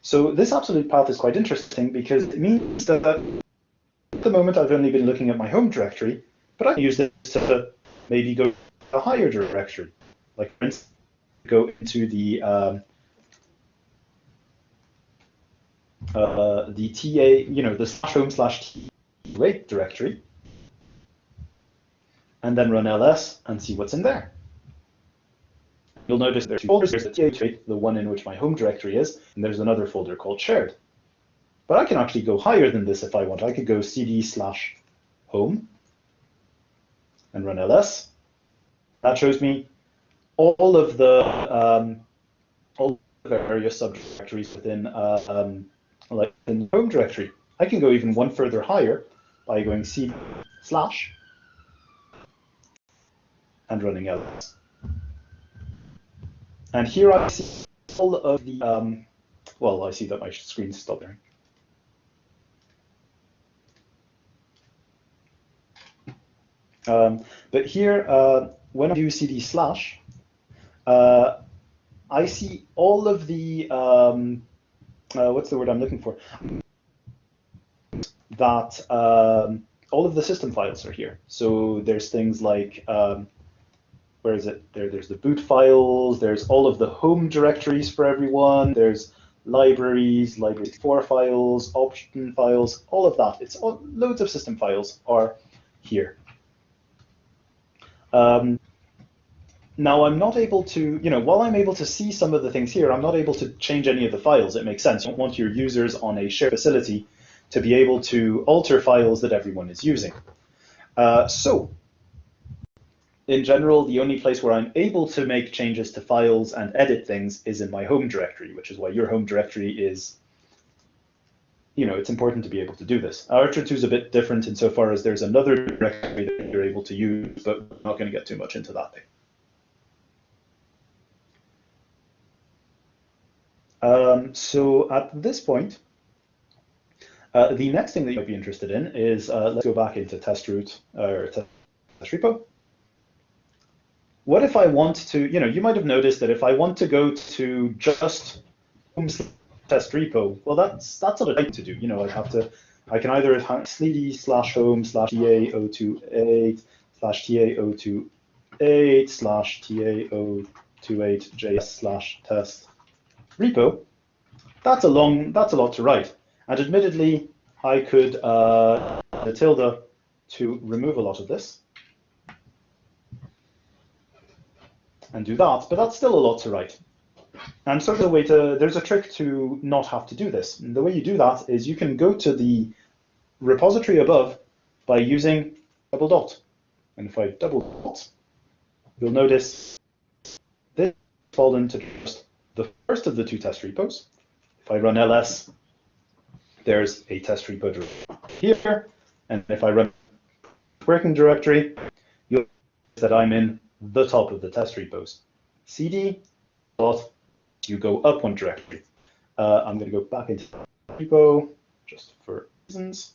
So this absolute path is quite interesting because it means that at the moment I've only been looking at my home directory, but I can use this to maybe go to a higher directory, like for instance, go into the TA, the /home/TA directory, and then run ls and see what's in there. You'll notice there are two folders. There's the TA, the one in which my home directory is, and there's another folder called shared. But I can actually go higher than this if I want. I could go cd/home and run ls. That shows me all of the various subdirectories within like in the home directory. I can go even one further higher by going cd/ and running ls. And here I see all of the, well, I see that my screen's stopping. But here, when I do cd/, I see all of the, what's the word I'm looking for? That all of the system files are here. So there's things like, where is it? There's the boot files, there's all of the home directories for everyone, there's libraries, library4 files, option files, all of that. It's all, loads of system files are here. Now I'm not able to, while I'm able to see some of the things here, I'm not able to change any of the files. It makes sense. You don't want your users on a shared facility to be able to alter files that everyone is using. So in general, the only place where I'm able to make changes to files and edit things is in my home directory, which is why your home directory is, it's important to be able to do this. ARCHER2 is a bit different insofar as there's another directory that you're able to use, but we're not going to get too much into that thing. So at this point, the next thing that you might be interested in is, let's go back into test root or test repo. What if I want to, you might have noticed that if I want to go to just home/test repo, well, that's a lot to do. I can either cd/home/TA028/TA028/TA028js/test repo. That's a lot to write. And admittedly, I could the tilde to remove a lot of this and do that, but that's still a lot to write. And so there's a trick to not have to do this. And the way you do that is you can go to the repository above by using double dot. And if I double dot, you'll notice this fall into just the first of the two test repos. If I run ls, there's a test repo here, and if I run working directory, you'll notice that I'm in the top of the test repos. cd dot, you go up one directory. I'm going to go back into the repo just for reasons.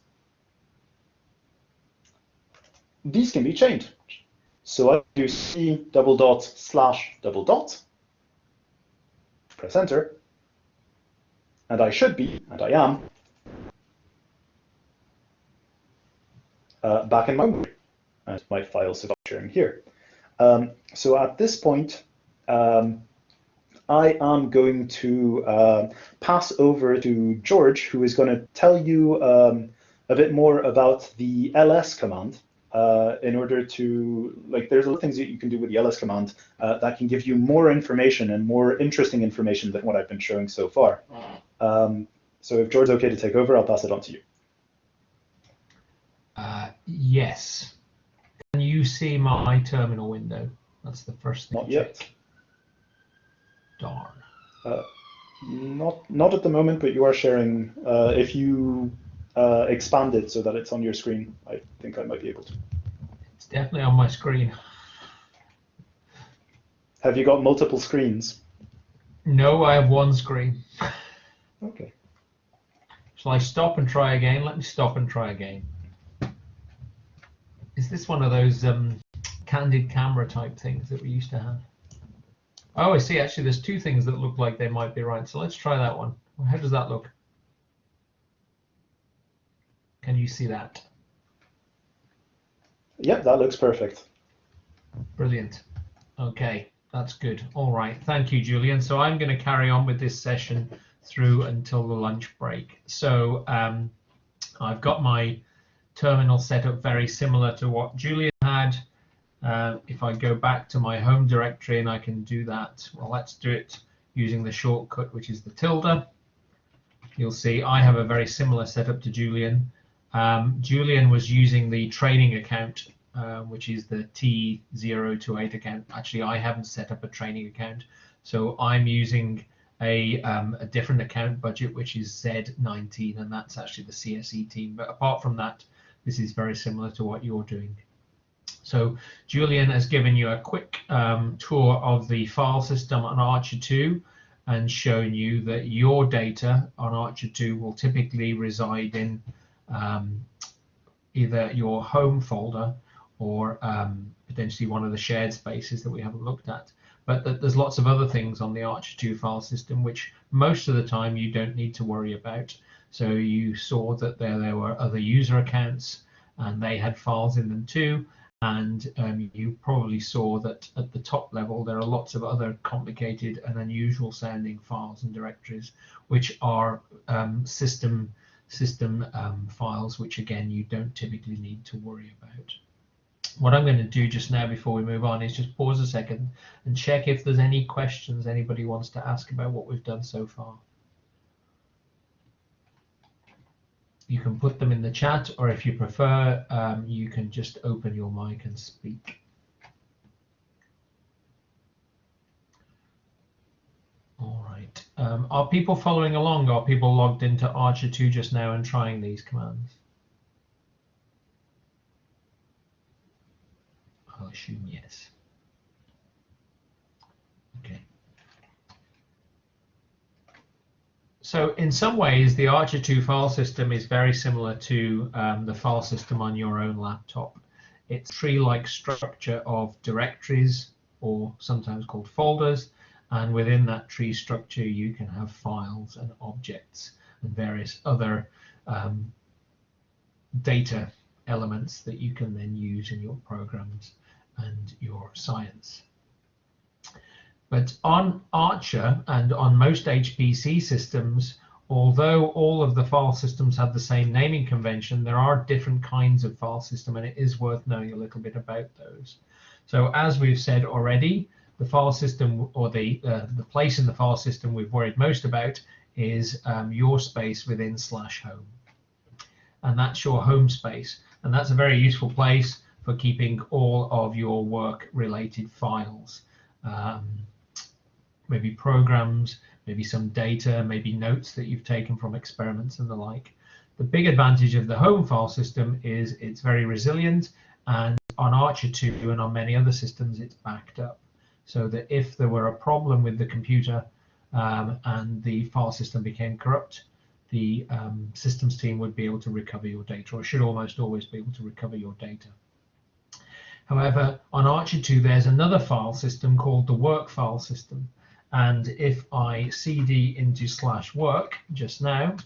These can be changed. So I do c double dot slash double dot, press enter, and I should be, and I am, back in my memory, and my files stop sharing here. So at this point, I am going to pass over to George, who is going to tell you a bit more about the ls command. In order to, like, there's a lot of things that you can do with the ls command that can give you more information and more interesting information than what I've been showing so far. So if George's okay to take over, I'll pass it on to you. Yes. Can you see my terminal window? That's the first thing. Not yet. Darn. Not at the moment, but you are sharing. If you expand it so that it's on your screen, I think I might be able to. It's definitely on my screen. Have you got multiple screens? No, I have one screen. Okay. Shall I stop and try again? Let me stop and try again. Is this one of those candid camera type things that we used to have? Oh, I see. Actually, there's two things that look like they might be right. So let's try that one. How does that look? Can you see that? Yep, that looks perfect. Brilliant. Okay, that's good. All right. Thank you, Julian. So I'm going to carry on with this session through until the lunch break. So I've got my terminal set up very similar to what Julian had. If I go back to my home directory, and I can do that, well, let's do it using the shortcut, which is the tilde. You'll see I have a very similar setup to Julian. Julian was using the training account, which is the T028 account. Actually, I haven't set up a training account, so I'm using a different account budget, which is Z19, and that's actually the CSE team. But apart from that, this is very similar to what you're doing. So Julian has given you a quick tour of the file system on ARCHER2 and shown you that your data on ARCHER2 will typically reside in either your home folder or potentially one of the shared spaces that we haven't looked at. But there's lots of other things on the ARCHER2 file system which most of the time you don't need to worry about. So you saw that there were other user accounts and they had files in them too. And you probably saw that at the top level there are lots of other complicated and unusual sounding files and directories which are system files, which again you don't typically need to worry about. What I'm going to do just now before we move on is just pause a second and check if there's any questions anybody wants to ask about what we've done so far. You can put them in the chat, or if you prefer, you can just open your mic and speak. All right. Are people following along? Are people logged into ARCHER2 just now and trying these commands? I'll assume yes. Okay. So in some ways, the ARCHER2 file system is very similar to the file system on your own laptop. It's a tree-like structure of directories, or sometimes called folders, and within that tree structure you can have files and objects and various other data elements that you can then use in your programs and your science. But on Archer and on most HPC systems, although all of the file systems have the same naming convention, there are different kinds of file system, and it is worth knowing a little bit about those. So as we've said already, the file system, or the place in the file system we've worried most about is your space within /home. And that's your home space. And that's a very useful place for keeping all of your work-related files. maybe programs, maybe some data, maybe notes that you've taken from experiments and the like. The big advantage of the home file system is it's very resilient, and on ARCHER2 and on many other systems it's backed up, so that if there were a problem with the computer and the file system became corrupt, the systems team would be able to recover your data, or should almost always be able to recover your data. However, on ARCHER2 there's another file system called the work file system, and if I cd into /work just now,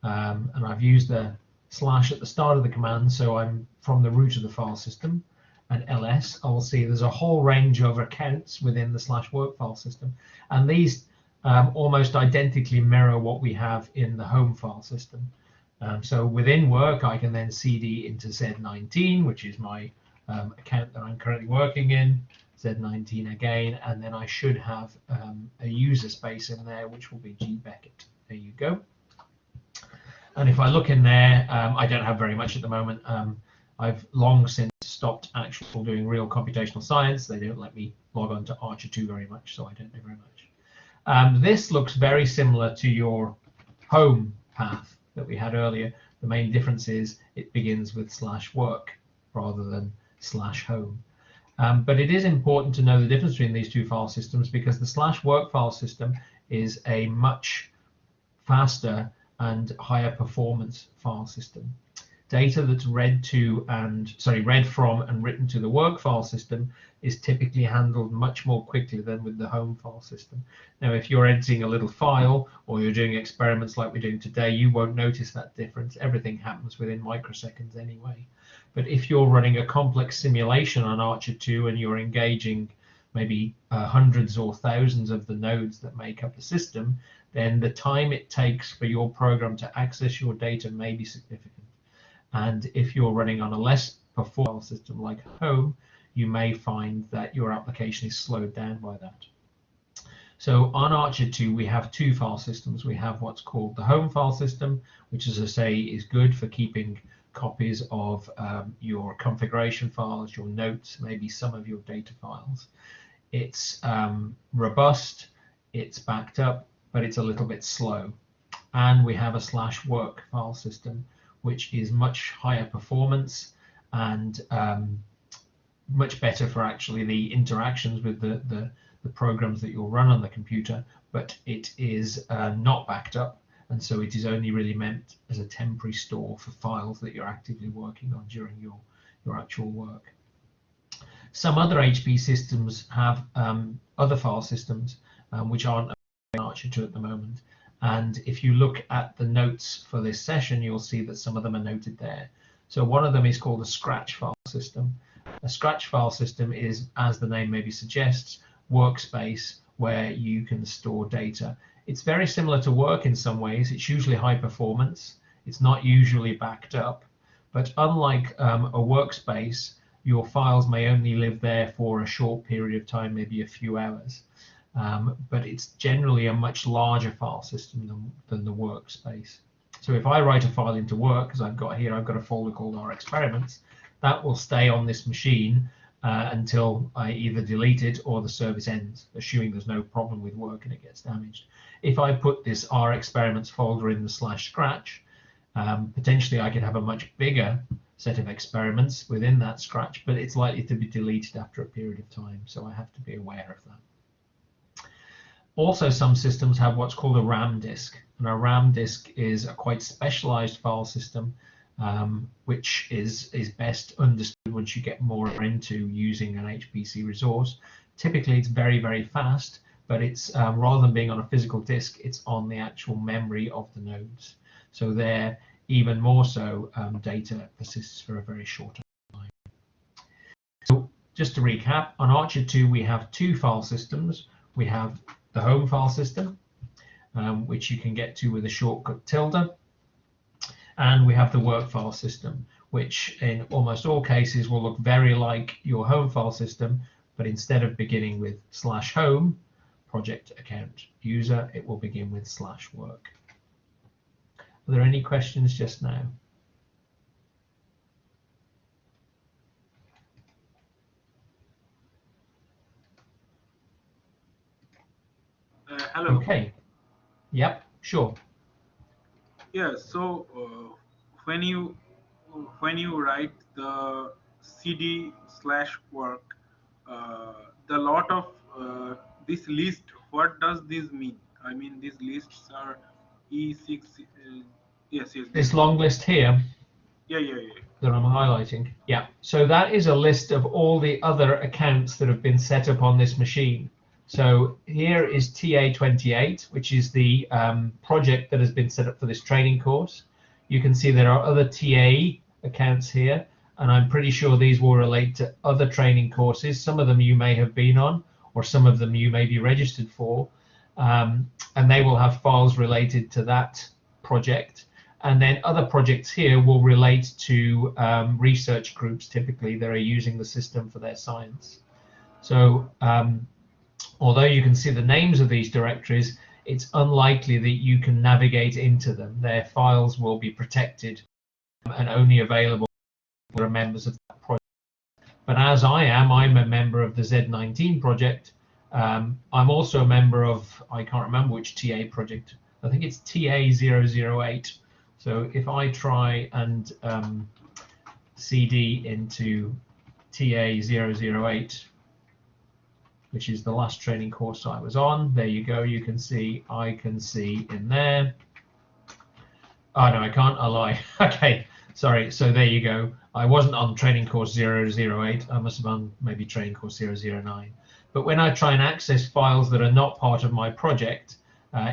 and I've used the / at the start of the command, so I'm from the root of the file system, and ls, I will see there's a whole range of accounts within the /work file system, and these almost identically mirror what we have in the home file system. So within work, I can then cd into Z19, which is my account that I'm currently working in, Z19 again, and then I should have a user space in there, which will be gbeckett. There you go. And if I look in there, I don't have very much at the moment. I've long since stopped actually doing real computational science. They don't let me log on to ARCHER2 very much, so I don't do very much. This looks very similar to your home path that we had earlier. The main difference is it begins with /work rather than /home. But it is important to know the difference between these two file systems, because the /work file system is a much faster and higher performance file system. Data that's read from and written to the work file system is typically handled much more quickly than with the home file system. Now, if you're editing a little file or you're doing experiments like we're doing today, you won't notice that difference. Everything happens within microseconds anyway. But if you're running a complex simulation on ARCHER2 and you're engaging maybe hundreds or thousands of the nodes that make up the system, then the time it takes for your program to access your data may be significant. And if you're running on a less performant system like home, you may find that your application is slowed down by that. So on ARCHER2, we have two file systems. We have what's called the home file system, which, as I say, is good for keeping copies of your configuration files, your notes, maybe some of your data files. It's robust, it's backed up, but it's a little bit slow. And we have a /work file system, which is much higher performance and much better for actually the interactions with the programs that you'll run on the computer, but it is not backed up, and so it is only really meant as a temporary store for files that you're actively working on during your actual work. Some other HP systems have other file systems which aren't in ARCHER2 at the moment. And if you look at the notes for this session, you'll see that some of them are noted there. So one of them is called a scratch file system. A scratch file system is, as the name maybe suggests, workspace where you can store data. It's very similar to work in some ways. It's usually high performance. It's not usually backed up. But unlike a workspace, your files may only live there for a short period of time, maybe a few hours. But it's generally a much larger file system than the workspace. So if I write a file into work, as I've got here, I've got a folder called our experiments, that will stay on this machine until I either delete it or the service ends, assuming there's no problem with work and it gets damaged. If I put this our experiments folder in the /scratch, potentially I could have a much bigger set of experiments within that scratch, but it's likely to be deleted after a period of time, so I have to be aware of that. Also, some systems have what's called a RAM disk, and a RAM disk is a quite specialized file system which is best understood once you get more into using an HPC resource. Typically it's very, very fast, but it's rather than being on a physical disk, it's on the actual memory of the nodes. So there, even more so, data persists for a very short time. So just to recap, on ARCHER2 we have two file systems. We have the home file system, which you can get to with a shortcut tilde, and we have the work file system, which in almost all cases will look very like your home file system, but instead of beginning with /home, project account user, it will begin with /work. Are there any questions just now? Hello. Okay. Yep, sure. Yeah, so when you write the cd/work, the lot of this list, what does this mean? I mean, these lists are E6. Yes, This this long list here. Yeah. That I'm highlighting. Yeah. So that is a list of all the other accounts that have been set up on this machine. So here is TA28, which is the project that has been set up for this training course. You can see there are other TA accounts here, and I'm pretty sure these will relate to other training courses. Some of them you may have been on, or some of them you may be registered for, and they will have files related to that project. And then other projects here will relate to research groups, typically, that are using the system for their science. So although you can see the names of these directories, it's unlikely that you can navigate into them. Their files will be protected and only available for members of that project. But as I'm a member of the Z19 project. I'm also a member of, I can't remember which TA project. I think it's TA008. So if I try and CD into TA008, which is the last training course I was on, there you go. You can see, I can see in there. Oh, no, I can't. I lie. Okay, sorry. So there you go. I wasn't on training course 008. I must have been maybe training course 009. But when I try and access files that are not part of my project,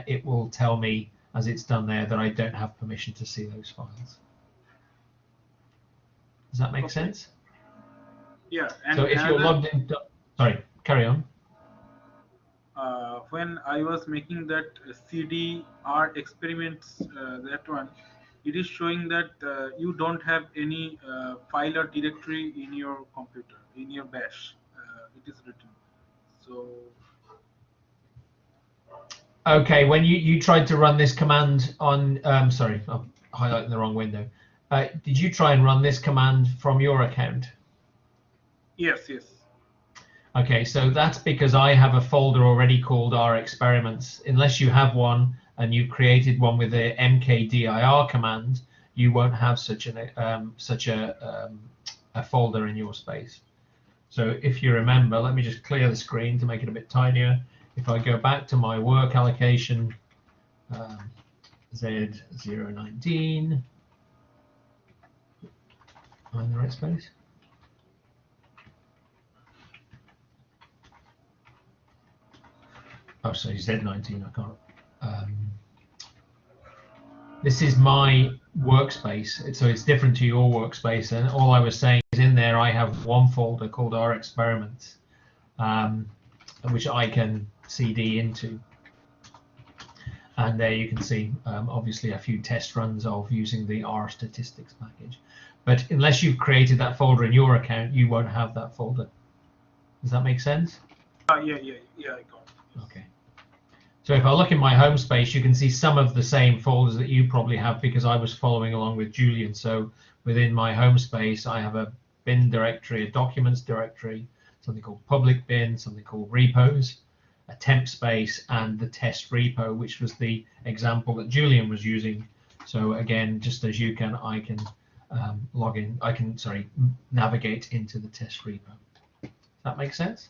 it will tell me, as it's done there, that I don't have permission to see those files. Does that make sense? Yeah. And so if you're logged in, sorry, carry on. When I was making that CDR experiments, that one, it is showing that you don't have any file or directory in your computer, in your bash. It is written. So. Okay, when you tried to run this command on, sorry, I'm highlighting the wrong window. Did you try and run this command from your account? Yes. Okay, so that's because I have a folder already called R experiments. Unless you have one and you've created one with the mkdir command, you won't have such a folder in your space. So if you remember, let me just clear the screen to make it a bit tinier. If I go back to my work allocation, Z019, am I in the right space? Oh, sorry, Z19, I can't. This is my workspace, so it's different to your workspace, and all I was saying is in there I have one folder called R experiments, which I can CD into. And there you can see, obviously, a few test runs of using the R statistics package. But unless you've created that folder in your account, you won't have that folder. Does that make sense? Yeah, I got it. Okay. So if I look in my home space, you can see some of the same folders that you probably have because I was following along with Julian. So within my home space, I have a bin directory, a documents directory, something called public bin, something called repos, a temp space, and the test repo, which was the example that Julian was using. So again, just as you can, I can log in, navigate into the test repo. Does that make sense?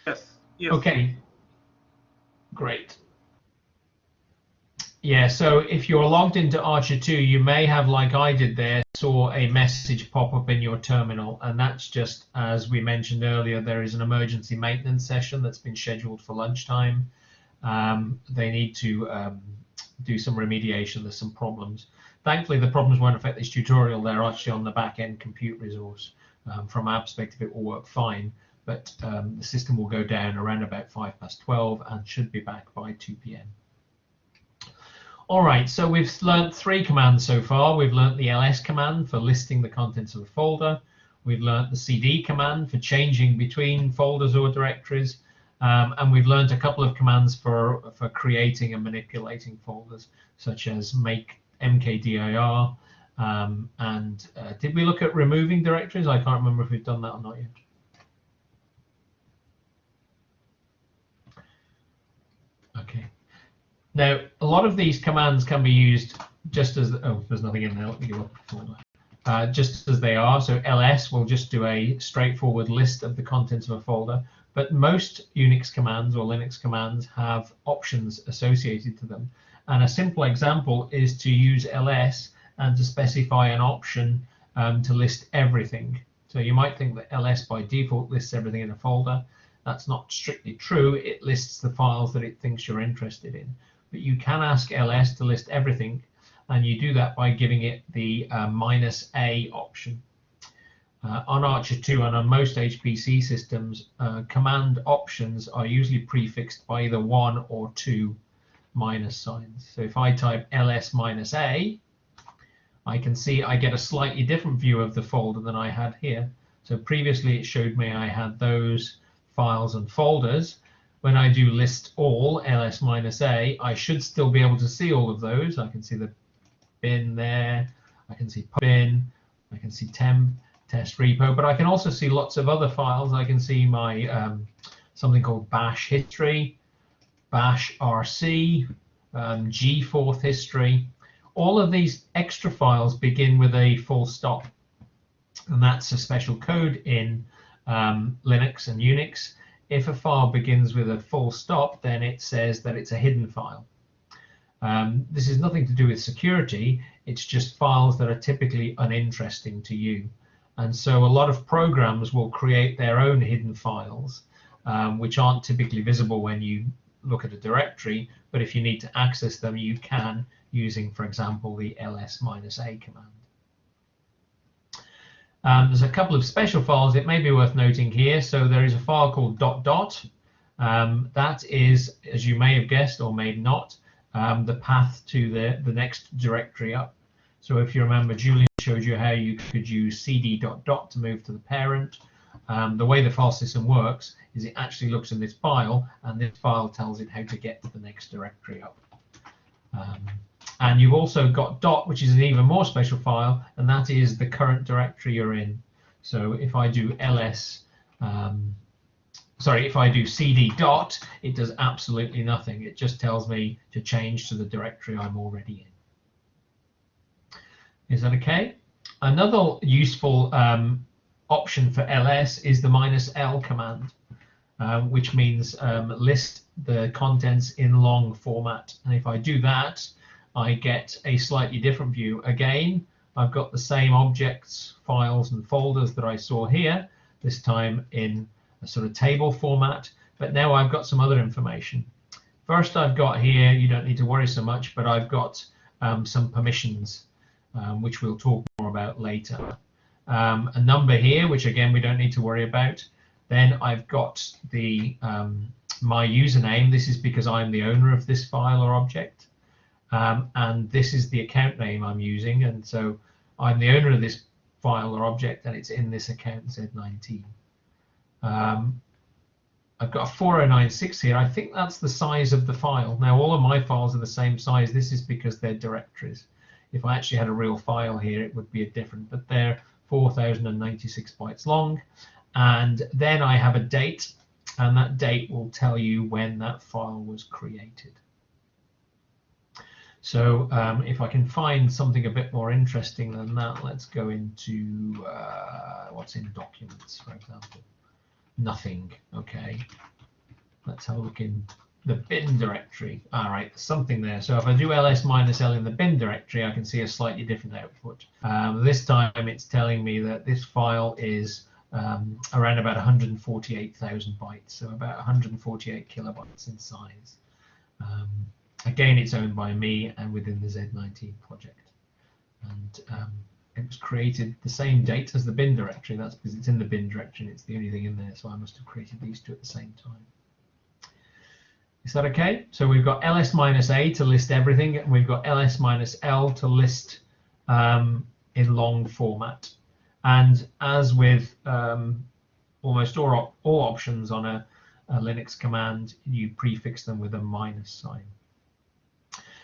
Yes. Okay, great. Yeah, so if you're logged into ARCHER2, you may have, like I did there, saw a message pop up in your terminal, and that's just, as we mentioned earlier, there is an emergency maintenance session that's been scheduled for lunchtime. They need to do some remediation. There's some problems. Thankfully, the problems won't affect this tutorial. They're actually on the back-end compute resource. From our perspective, it will work fine. But the system will go down around about 12 and should be back by 2 p.m. All right, so we've learned 3 commands so far. We've learned the ls command for listing the contents of a folder. We've learned the cd command for changing between folders or directories. And we've learned a couple of commands for creating and manipulating folders, such as make mkdir. And did we look at removing directories? I can't remember if we've done that or not yet. Now, a lot of these commands can be used just as, oh, there's nothing in there, let me give up the folder. Just as they are, so ls will just do a straightforward list of the contents of a folder, but most Unix commands or Linux commands have options associated to them. And a simple example is to use ls and to specify an option to list everything. So you might think that ls by default lists everything in a folder. That's not strictly true. It lists the files that it thinks you're interested in. But you can ask ls to list everything, and you do that by giving it the -a option. On ARCHER2 and on most HPC systems, command options are usually prefixed by either 1 or 2 minus signs. So if I type ls -a, I can see I get a slightly different view of the folder than I had here. So previously it showed me I had those files and folders. When I do list all, ls -a, I should still be able to see all of those. I can see the bin there, I can see bin, I can see temp, test repo, but I can also see lots of other files. I can see my something called bash history, bash rc, g4th history. All of these extra files begin with a full stop, and that's a special code in Linux and Unix. If a file begins with a full stop, then it says that it's a hidden file. This is nothing to do with security. It's just files that are typically uninteresting to you. And so a lot of programs will create their own hidden files, which aren't typically visible when you look at a directory. But if you need to access them, you can, using, for example, the ls -a command. There's a couple of special files it may be worth noting here. So there is a file called .. That is, as you may have guessed or may not, the path to the next directory up. So if you remember, Julian showed you how you could use cd .. to move to the parent. The way the file system works is it actually looks in this file, and this file tells it how to get to the next directory up. And you've also got .. which is an even more special file, and that is the current directory you're in. So if I do if I do cd .. it does absolutely nothing. It just tells me to change to the directory I'm already in. Is that okay? Another useful option for ls is the -l command, which means list the contents in long format. And if I do that, I get a slightly different view. Again, I've got the same objects, files, and folders that I saw here, this time in a sort of table format, but now I've got some other information. First, I've got here, you don't need to worry so much, but I've got some permissions, which we'll talk more about later. A number here, which again, we don't need to worry about. Then I've got the my username. This is because I'm the owner of this file or object. And this is the account name I'm using, and so I'm the owner of this file or object, and it's in this account Z19. I've got a 4096 here. I think that's the size of the file. Now all of my files are the same size. This is because they're directories. If I actually had a real file here, it would be different, but they're 4096 bytes long. And then I have a date, and that date will tell you when that file was created. So if I can find something a bit more interesting than that, let's go into what's in documents, for example. Nothing. Okay. Let's have a look in the bin directory. All right, something there. So if I do ls -l in the bin directory, I can see a slightly different output. This time it's telling me that this file is around about 148,000 bytes, so about 148 kilobytes in size. Again, it's owned by me and within the Z19 project. And it was created the same date as the bin directory. That's because it's in the bin directory and it's the only thing in there, so I must have created these two at the same time. Is that okay? So we've got ls -a to list everything, and we've got ls -l to list in long format. And as with almost all options on a Linux command, you prefix them with a minus sign.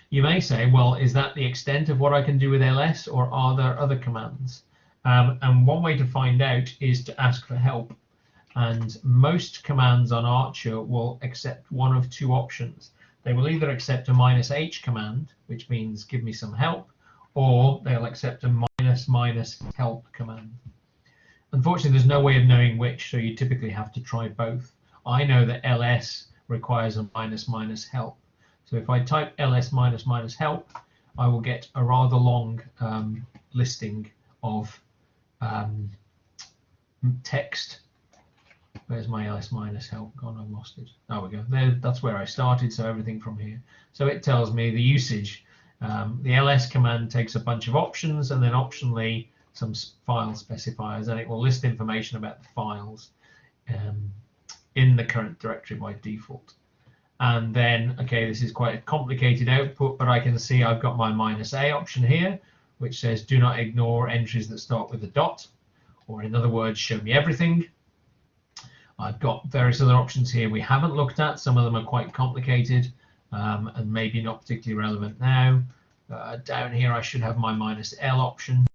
You may say, well, is that the extent of what I can do with ls, or are there other commands? And one way to find out is to ask for help. And most commands on Archer will accept one of two options. they will either accept a -h command, which means give me some help, or they'll accept a --help command. Unfortunately, there's no way of knowing which, so you typically have to try both. I know that ls requires a --help. So if I type ls --help, I will get a rather long listing of text. Where's my ls -help gone? I've lost it. There we go. There, that's where I started, so everything from here. So it tells me the usage. The ls command takes a bunch of options and then optionally some file specifiers, and it will list information about the files in the current directory by default. And then, okay, this is quite a complicated output, but I can see I've got my -a option here, which says do not ignore entries that start with a dot, or in other words, show me everything. I've got various other options here we haven't looked at. Some of them are quite complicated and maybe not particularly relevant now. Down here, I should have my -l option.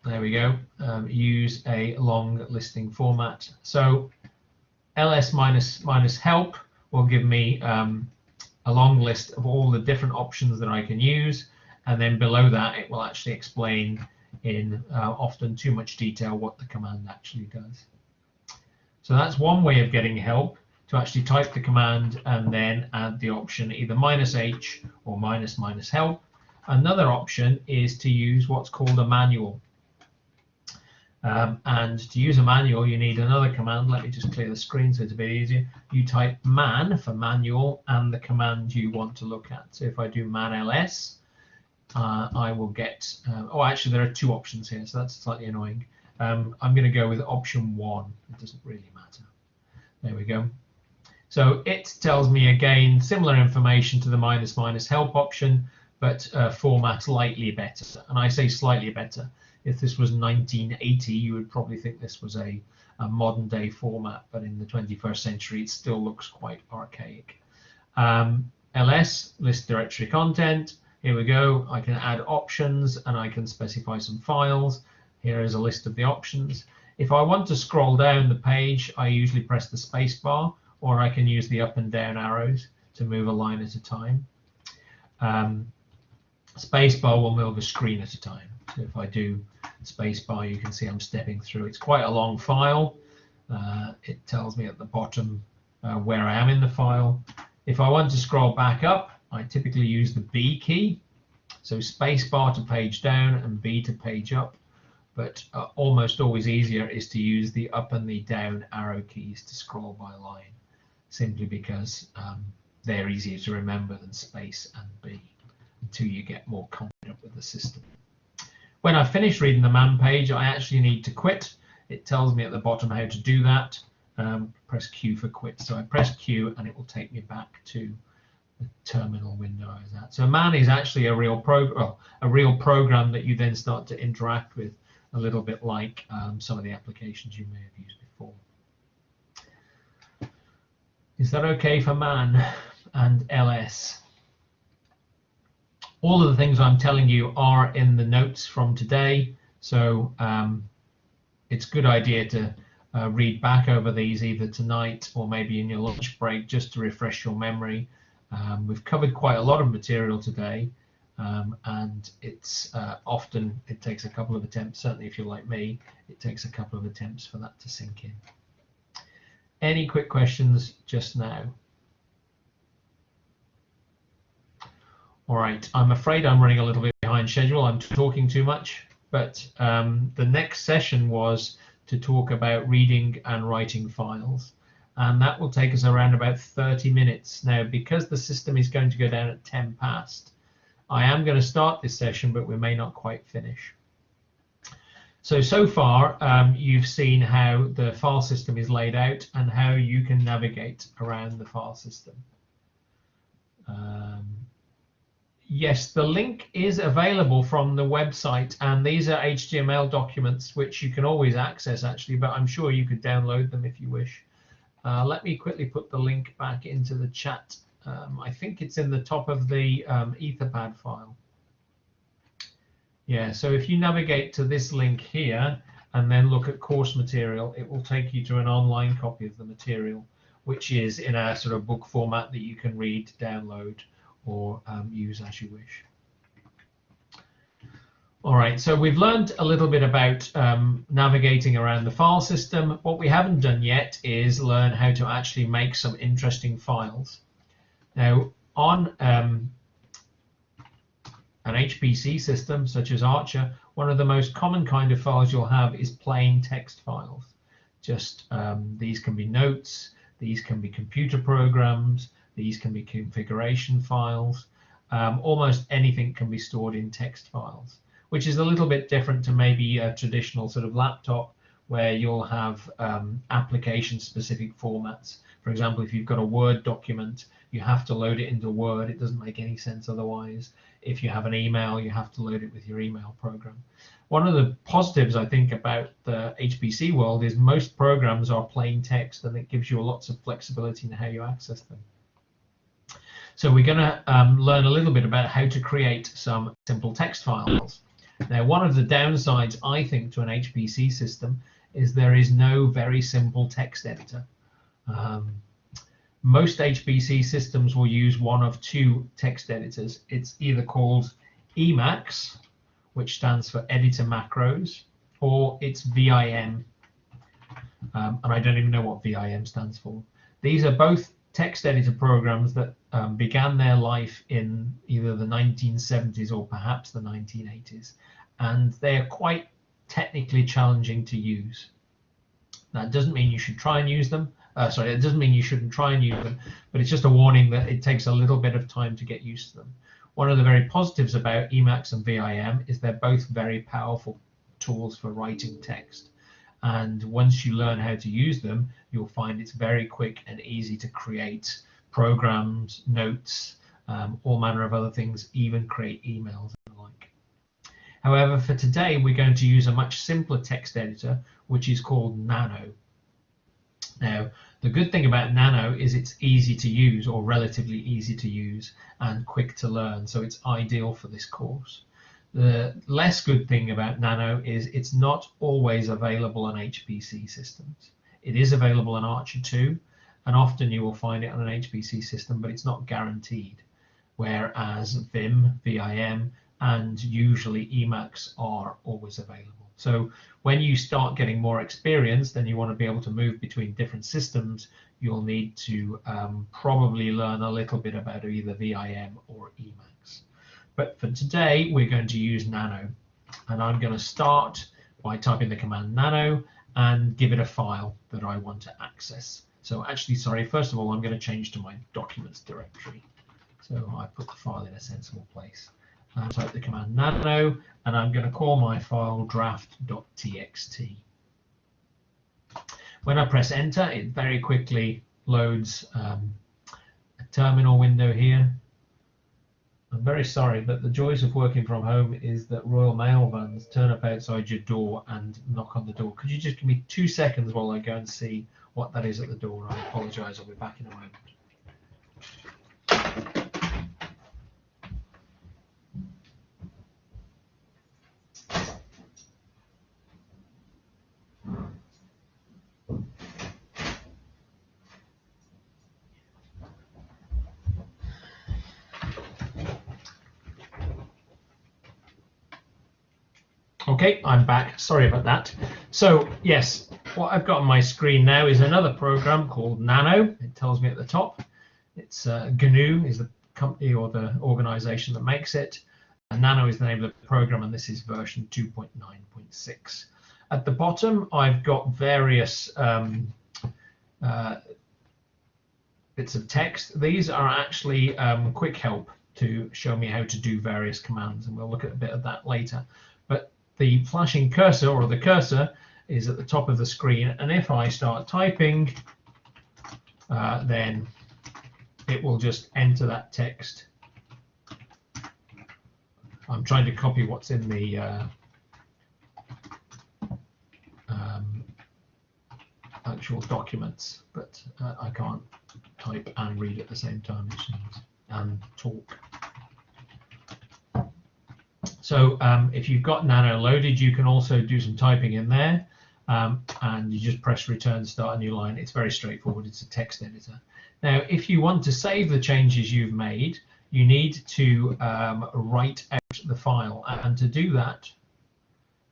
There we go. Use a long listing format. So ls -help will give me a long list of all the different options that I can use, and then below that it will actually explain in often too much detail what the command actually does. So that's one way of getting help, to actually type the command and then add the option either -h or -help. Another option is to use what's called a manual. And to use a manual, you need another command. Let me just clear the screen so it's a bit easier. You type man for manual and the command you want to look at. So if I do man ls, I will get, oh, actually there are two options here, so that's slightly annoying. I'm going to go with option 1. It doesn't really matter. There we go. So it tells me again similar information to the -help option, but format slightly better. And I say slightly better. If this was 1980, you would probably think this was a modern day format, but in the 21st century, it still looks quite archaic. ls, list directory content. Here we go. I can add options and I can specify some files. Here is a list of the options. If I want to scroll down the page, I usually press the space bar, or I can use the up and down arrows to move a line at a time. Spacebar will move a screen at a time. So if I do spacebar, you can see I'm stepping through. It's quite a long file. It tells me at the bottom where I am in the file. If I want to scroll back up, I typically use the B key. So spacebar to page down and B to page up. But almost always easier is to use the up and the down arrow keys to scroll by line, simply because they're easier to remember than space and B, until you get more confident with the system. When I finish reading the man page, I actually need to quit. It tells me at the bottom how to do that. Press Q for quit. So I press Q and it will take me back to the terminal window I was at. So man is actually a real program that you then start to interact with, a little bit like some of the applications you may have used before. Is that okay for man and ls? All of the things I'm telling you are in the notes from today, so it's a good idea to read back over these either tonight or maybe in your lunch break, just to refresh your memory. We've covered quite a lot of material today, and it's often it takes a couple of attempts. Certainly if you're like me, it takes a couple of attempts for that to sink in. Any quick questions just now? All right, I'm afraid I'm running a little bit behind schedule. I'm talking too much, but the next session was to talk about reading and writing files, and that will take us around about 30 minutes. Now, because the system is going to go down at 10 past, I am going to start this session, but we may not quite finish. So far, you've seen how the file system is laid out and how you can navigate around the file system. Yes, the link is available from the website, and these are HTML documents which you can always access actually, but I'm sure you could download them if you wish. Let me quickly put the link back into the chat. I think it's in the top of the Etherpad file. Yeah, so if you navigate to this link here and then look at course material, it will take you to an online copy of the material which is in a sort of book format that you can read, download, or use as you wish. All right, so we've learned a little bit about navigating around the file system. What we haven't done yet is learn how to actually make some interesting files. Now, on an HPC system such as Archer, one of the most common kind of files you'll have is plain text files. Just these can be notes, these can be computer programs, these can be configuration files. Almost anything can be stored in text files, which is a little bit different to maybe a traditional sort of laptop where you'll have application-specific formats. For example, if you've got a Word document, you have to load it into Word. It doesn't make any sense otherwise. If you have an email, you have to load it with your email program. One of the positives, I think, about the HPC world is most programs are plain text, and it gives you lots of flexibility in how you access them. So we're going to learn a little bit about how to create some simple text files. Now, one of the downsides, I think, to an HPC system is there is no very simple text editor. Most HPC systems will use one of two text editors. It's either called Emacs, which stands for Editor Macros, or it's VIM. And I don't even know what VIM stands for. These are both text editor programs that began their life in either the 1970s or perhaps the 1980s, and they are quite technically challenging to use. That doesn't mean you should try and use them. Sorry, it doesn't mean you shouldn't try and use them, but it's just a warning that it takes a little bit of time to get used to them. One of the very positives about Emacs and VIM is they're both very powerful tools for writing text. And once you learn how to use them, you'll find it's very quick and easy to create programs, notes, all manner of other things, even create emails and the like. However, for today, we're going to use a much simpler text editor, which is called Nano. Now, the good thing about Nano is it's easy to use, or relatively easy to use, and quick to learn, so it's ideal for this course. The less good thing about Nano is it's not always available on HPC systems. It is available on ARCHER2, and often you will find it on an HPC system, but it's not guaranteed, whereas VIM, and usually Emacs are always available. So when you start getting more experience, then you want to be able to move between different systems, you'll need to probably learn a little bit about either VIM or Emacs. But for today, we're going to use Nano. And I'm going to start by typing the command Nano and give it a file that I want to access. So actually, sorry, first of all, I'm going to change to my documents directory. So I put the file in a sensible place. And type the command Nano, and I'm going to call my file draft.txt. When I press enter, it very quickly loads a terminal window here. I'm very sorry, but the joys of working from home is that Royal Mail vans turn up outside your door and knock on the door. Could you just give me 2 seconds while I go and see what that is at the door? I apologise, I'll be back in a moment. Okay, I'm back. Sorry about that. So yes, what I've got on my screen now is another program called Nano. It tells me at the top. It's GNU is the company or the organization that makes it. And Nano is the name of the program, and this is version 2.9.6. At the bottom, I've got various bits of text. These are actually quick help to show me how to do various commands, and we'll look at a bit of that later. But the flashing cursor, or the cursor, is at the top of the screen, and if I start typing, then it will just enter that text. I'm trying to copy what's in the actual documents, but I can't type and read at the same time, and talk. So if you've got Nano loaded, you can also do some typing in there. and you just press return, start a new line. It's very straightforward. It's a text editor. Now, if you want to save the changes you've made, you need to write out the file, and to do that,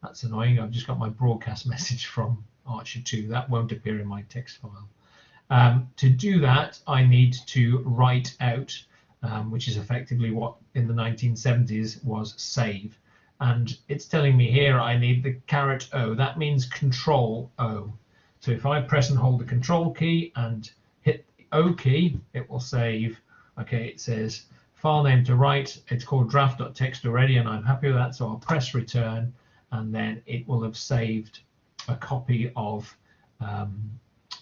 that's annoying. I've just got my broadcast message from ARCHER2. That won't appear in my text file. To do that, I need to write out, which is effectively what in the 1970s was save. And it's telling me here I need the *O. That means Control O. So if I press and hold the Control key and hit the O key, it will save. Okay, it says file name to write. It's called draft.txt already, and I'm happy with that. So I'll press return, and then it will have saved a copy of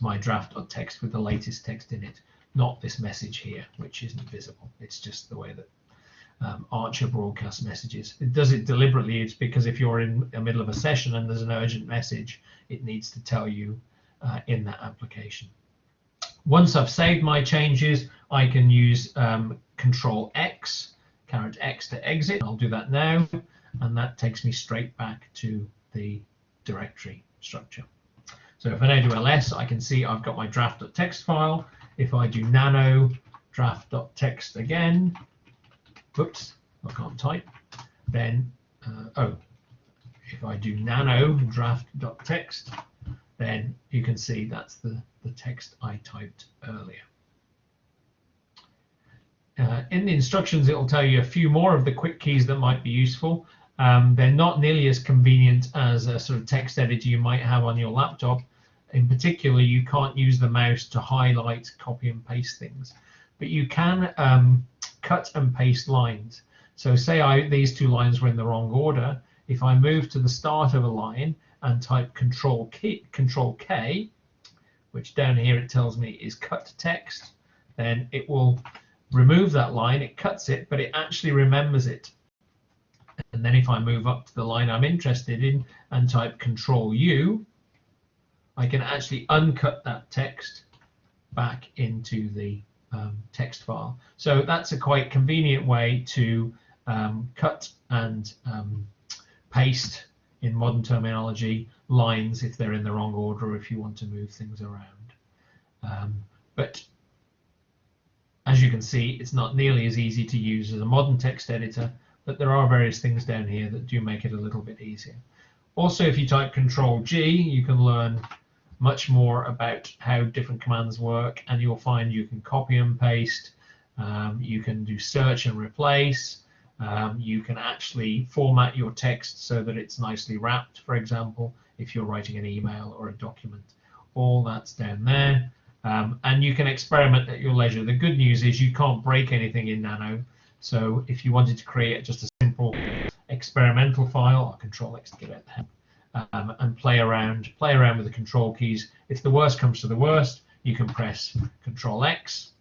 my draft.txt with the latest text in it, not this message here, which isn't visible. It's just the way that Archer broadcasts messages. It does it deliberately. It's because if you're in the middle of a session and there's an urgent message, it needs to tell you in that application. Once I've saved my changes, I can use Control X, *X to exit. I'll do that now, and that takes me straight back to the directory structure. So if I now do ls, I can see I've got my draft.txt file. If I do nano draft.txt again, oops, I can't type, then, if I do nano draft.txt, then you can see that's the text I typed earlier. In the instructions, it will tell you a few more of the quick keys that might be useful. They're not nearly as convenient as a sort of text editor you might have on your laptop. In particular, you can't use the mouse to highlight, copy and paste things, but you can cut and paste lines. So say these two lines were in the wrong order. If I move to the start of a line and type Control K, which down here it tells me is cut text, then it will remove that line. It cuts it, but it actually remembers it. And then if I move up to the line I'm interested in and type Control U, I can actually uncut that text back into the text file. So that's a quite convenient way to cut and paste, in modern terminology, lines if they're in the wrong order or if you want to move things around. But as you can see, it's not nearly as easy to use as a modern text editor, but there are various things down here that do make it a little bit easier. Also, if you type Control G, you can learn much more about how different commands work, and you'll find you can copy and paste, you can do search and replace, you can actually format your text so that it's nicely wrapped, for example, if you're writing an email or a document. All that's down there, and you can experiment at your leisure. The good news is you can't break anything in Nano, so if you wanted to create just a simple experimental file, I'll Control X to get out there, and play around with the control keys. If the worst comes to the worst, you can press Control X.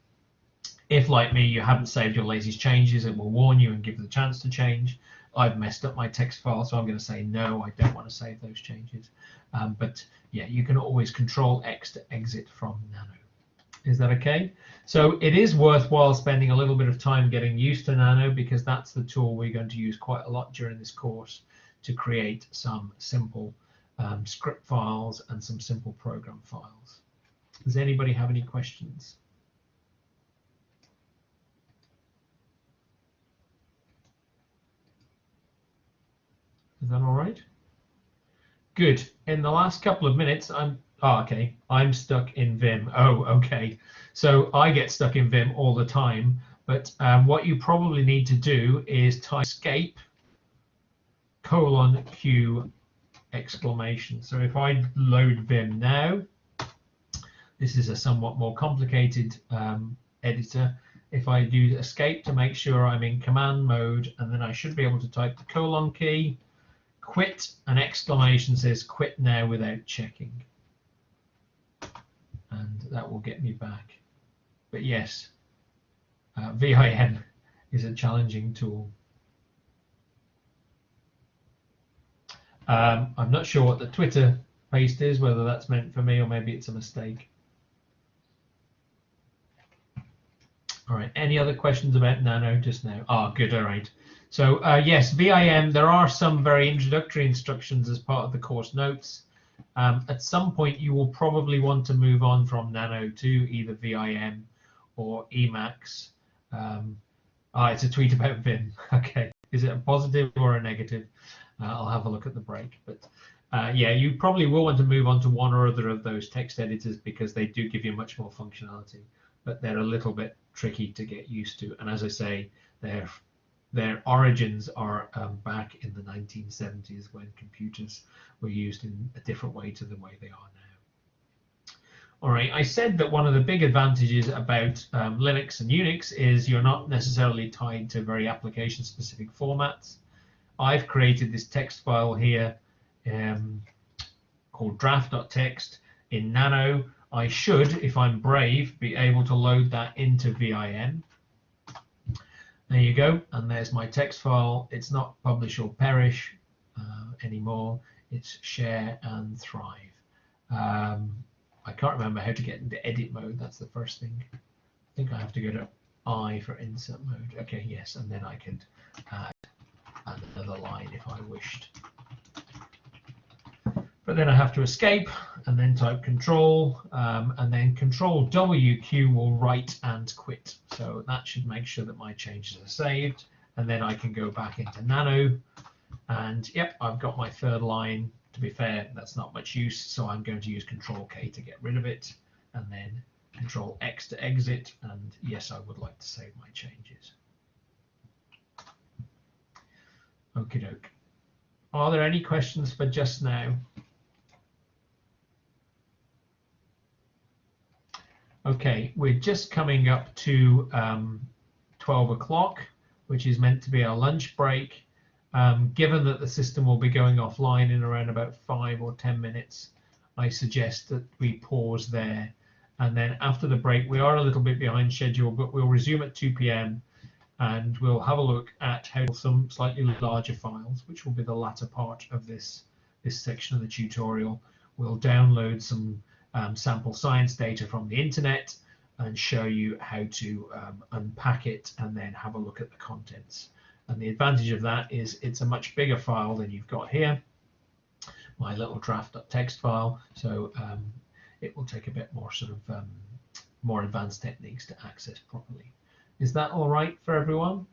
If, like me, you haven't saved your latest changes, it will warn you and give you the chance to change. I've messed up my text file, so I'm going to say no, I don't want to save those changes. But yeah, you can always Control X to exit from Nano. Is that okay? So it is worthwhile spending a little bit of time getting used to Nano, because that's the tool we're going to use quite a lot during this course to create some simple script files and some simple program files. Does anybody have any questions? Is that all right? Good. In the last couple of minutes, I'm stuck in Vim. Oh, okay. So I get stuck in Vim all the time, but what you probably need to do is type escape :Q exclamation. So if I load Vim now, this is a somewhat more complicated editor. If I do escape to make sure I'm in command mode, and then I should be able to type the : key, quit, an exclamation says quit now without checking. And that will get me back. But yes, VIM is a challenging tool. I'm not sure what the Twitter paste is, whether that's meant for me or maybe it's a mistake. All right, any other questions about Nano just now? Ah, good, all right. So yes, VIM, there are some very introductory instructions as part of the course notes. At some point, you will probably want to move on from Nano to either VIM or Emacs. It's a tweet about Vim. Okay, is it a positive or a negative? I'll have a look at the break. But yeah, you probably will want to move on to one or other of those text editors because they do give you much more functionality, but they're a little bit tricky to get used to. And as I say, their origins are back in the 1970s when computers were used in a different way to the way they are now. All right, I said that one of the big advantages about Linux and Unix is you're not necessarily tied to very application-specific formats. I've created this text file here called draft.txt in Nano. I should, if I'm brave, be able to load that into VIM. There you go, and there's my text file. It's not publish or perish anymore. It's share and thrive. I can't remember how to get into edit mode. That's the first thing. I think I have to go to I for insert mode. Okay, yes, and then I could add another line if I wished. But then I have to escape and then type control and then control WQ will write and quit. So that should make sure that my changes are saved. And then I can go back into Nano. And yep, I've got my third line. To be fair, that's not much use. So I'm going to use control K to get rid of it. And then control X to exit. And yes, I would like to save my changes. Okie doke. Are there any questions for just now? Okay, we're just coming up to 12 o'clock, which is meant to be our lunch break. Given that the system will be going offline in around about 5 or 10 minutes, I suggest that we pause there. And then after the break, we are a little bit behind schedule, but we'll resume at 2 p.m. and we'll have a look at how some slightly larger files, which will be the latter part of this section of the tutorial. We'll download some sample science data from the internet and show you how to unpack it and then have a look at the contents. And the advantage of that is it's a much bigger file than you've got here, my little draft.txt file. So it will take a bit more sort of more advanced techniques to access properly. Is that all right for everyone?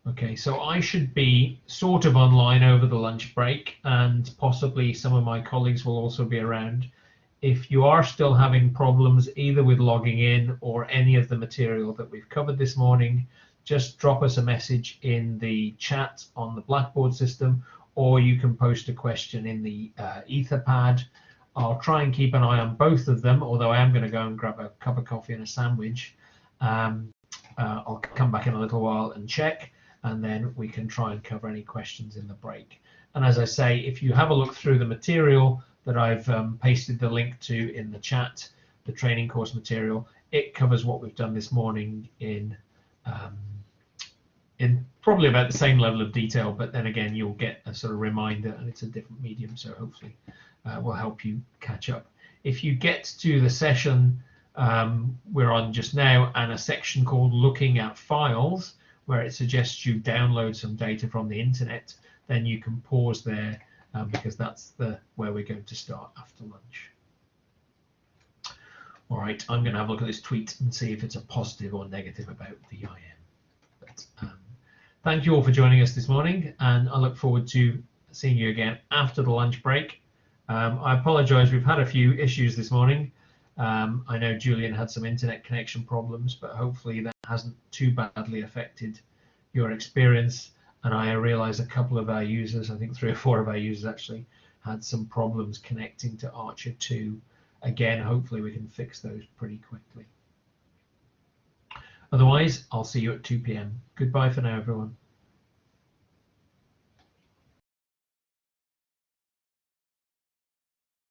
Okay, so I should be sort of online over the lunch break, and possibly some of my colleagues will also be around. If you are still having problems either with logging in or any of the material that we've covered this morning, just drop us a message in the chat on the Blackboard system, or you can post a question in the Etherpad. I'll try and keep an eye on both of them, although I am going to go and grab a cup of coffee and a sandwich. I'll come back in a little while and check, and then we can try and cover any questions in the break. And as I say, if you have a look through the material that I've pasted the link to in the chat, the training course material, it covers what we've done this morning in probably about the same level of detail, but then again, you'll get a sort of reminder, and it's a different medium, so hopefully will help you catch up. If you get to the session we're on just now and a section called Looking at Files, where it suggests you download some data from the internet, then you can pause there because that's where we're going to start after lunch. All right, I'm going to have a look at this tweet and see if it's a positive or negative about VIM. But thank you all for joining us this morning, and I look forward to seeing you again after the lunch break. I apologize, we've had a few issues this morning. I know Julian had some internet connection problems, but hopefully that hasn't too badly affected your experience. And I realize a couple of our users, I think 3 or 4 of our users actually, had some problems connecting to ARCHER2. Again, hopefully we can fix those pretty quickly. Otherwise, I'll see you at 2 p.m. Goodbye for now, everyone.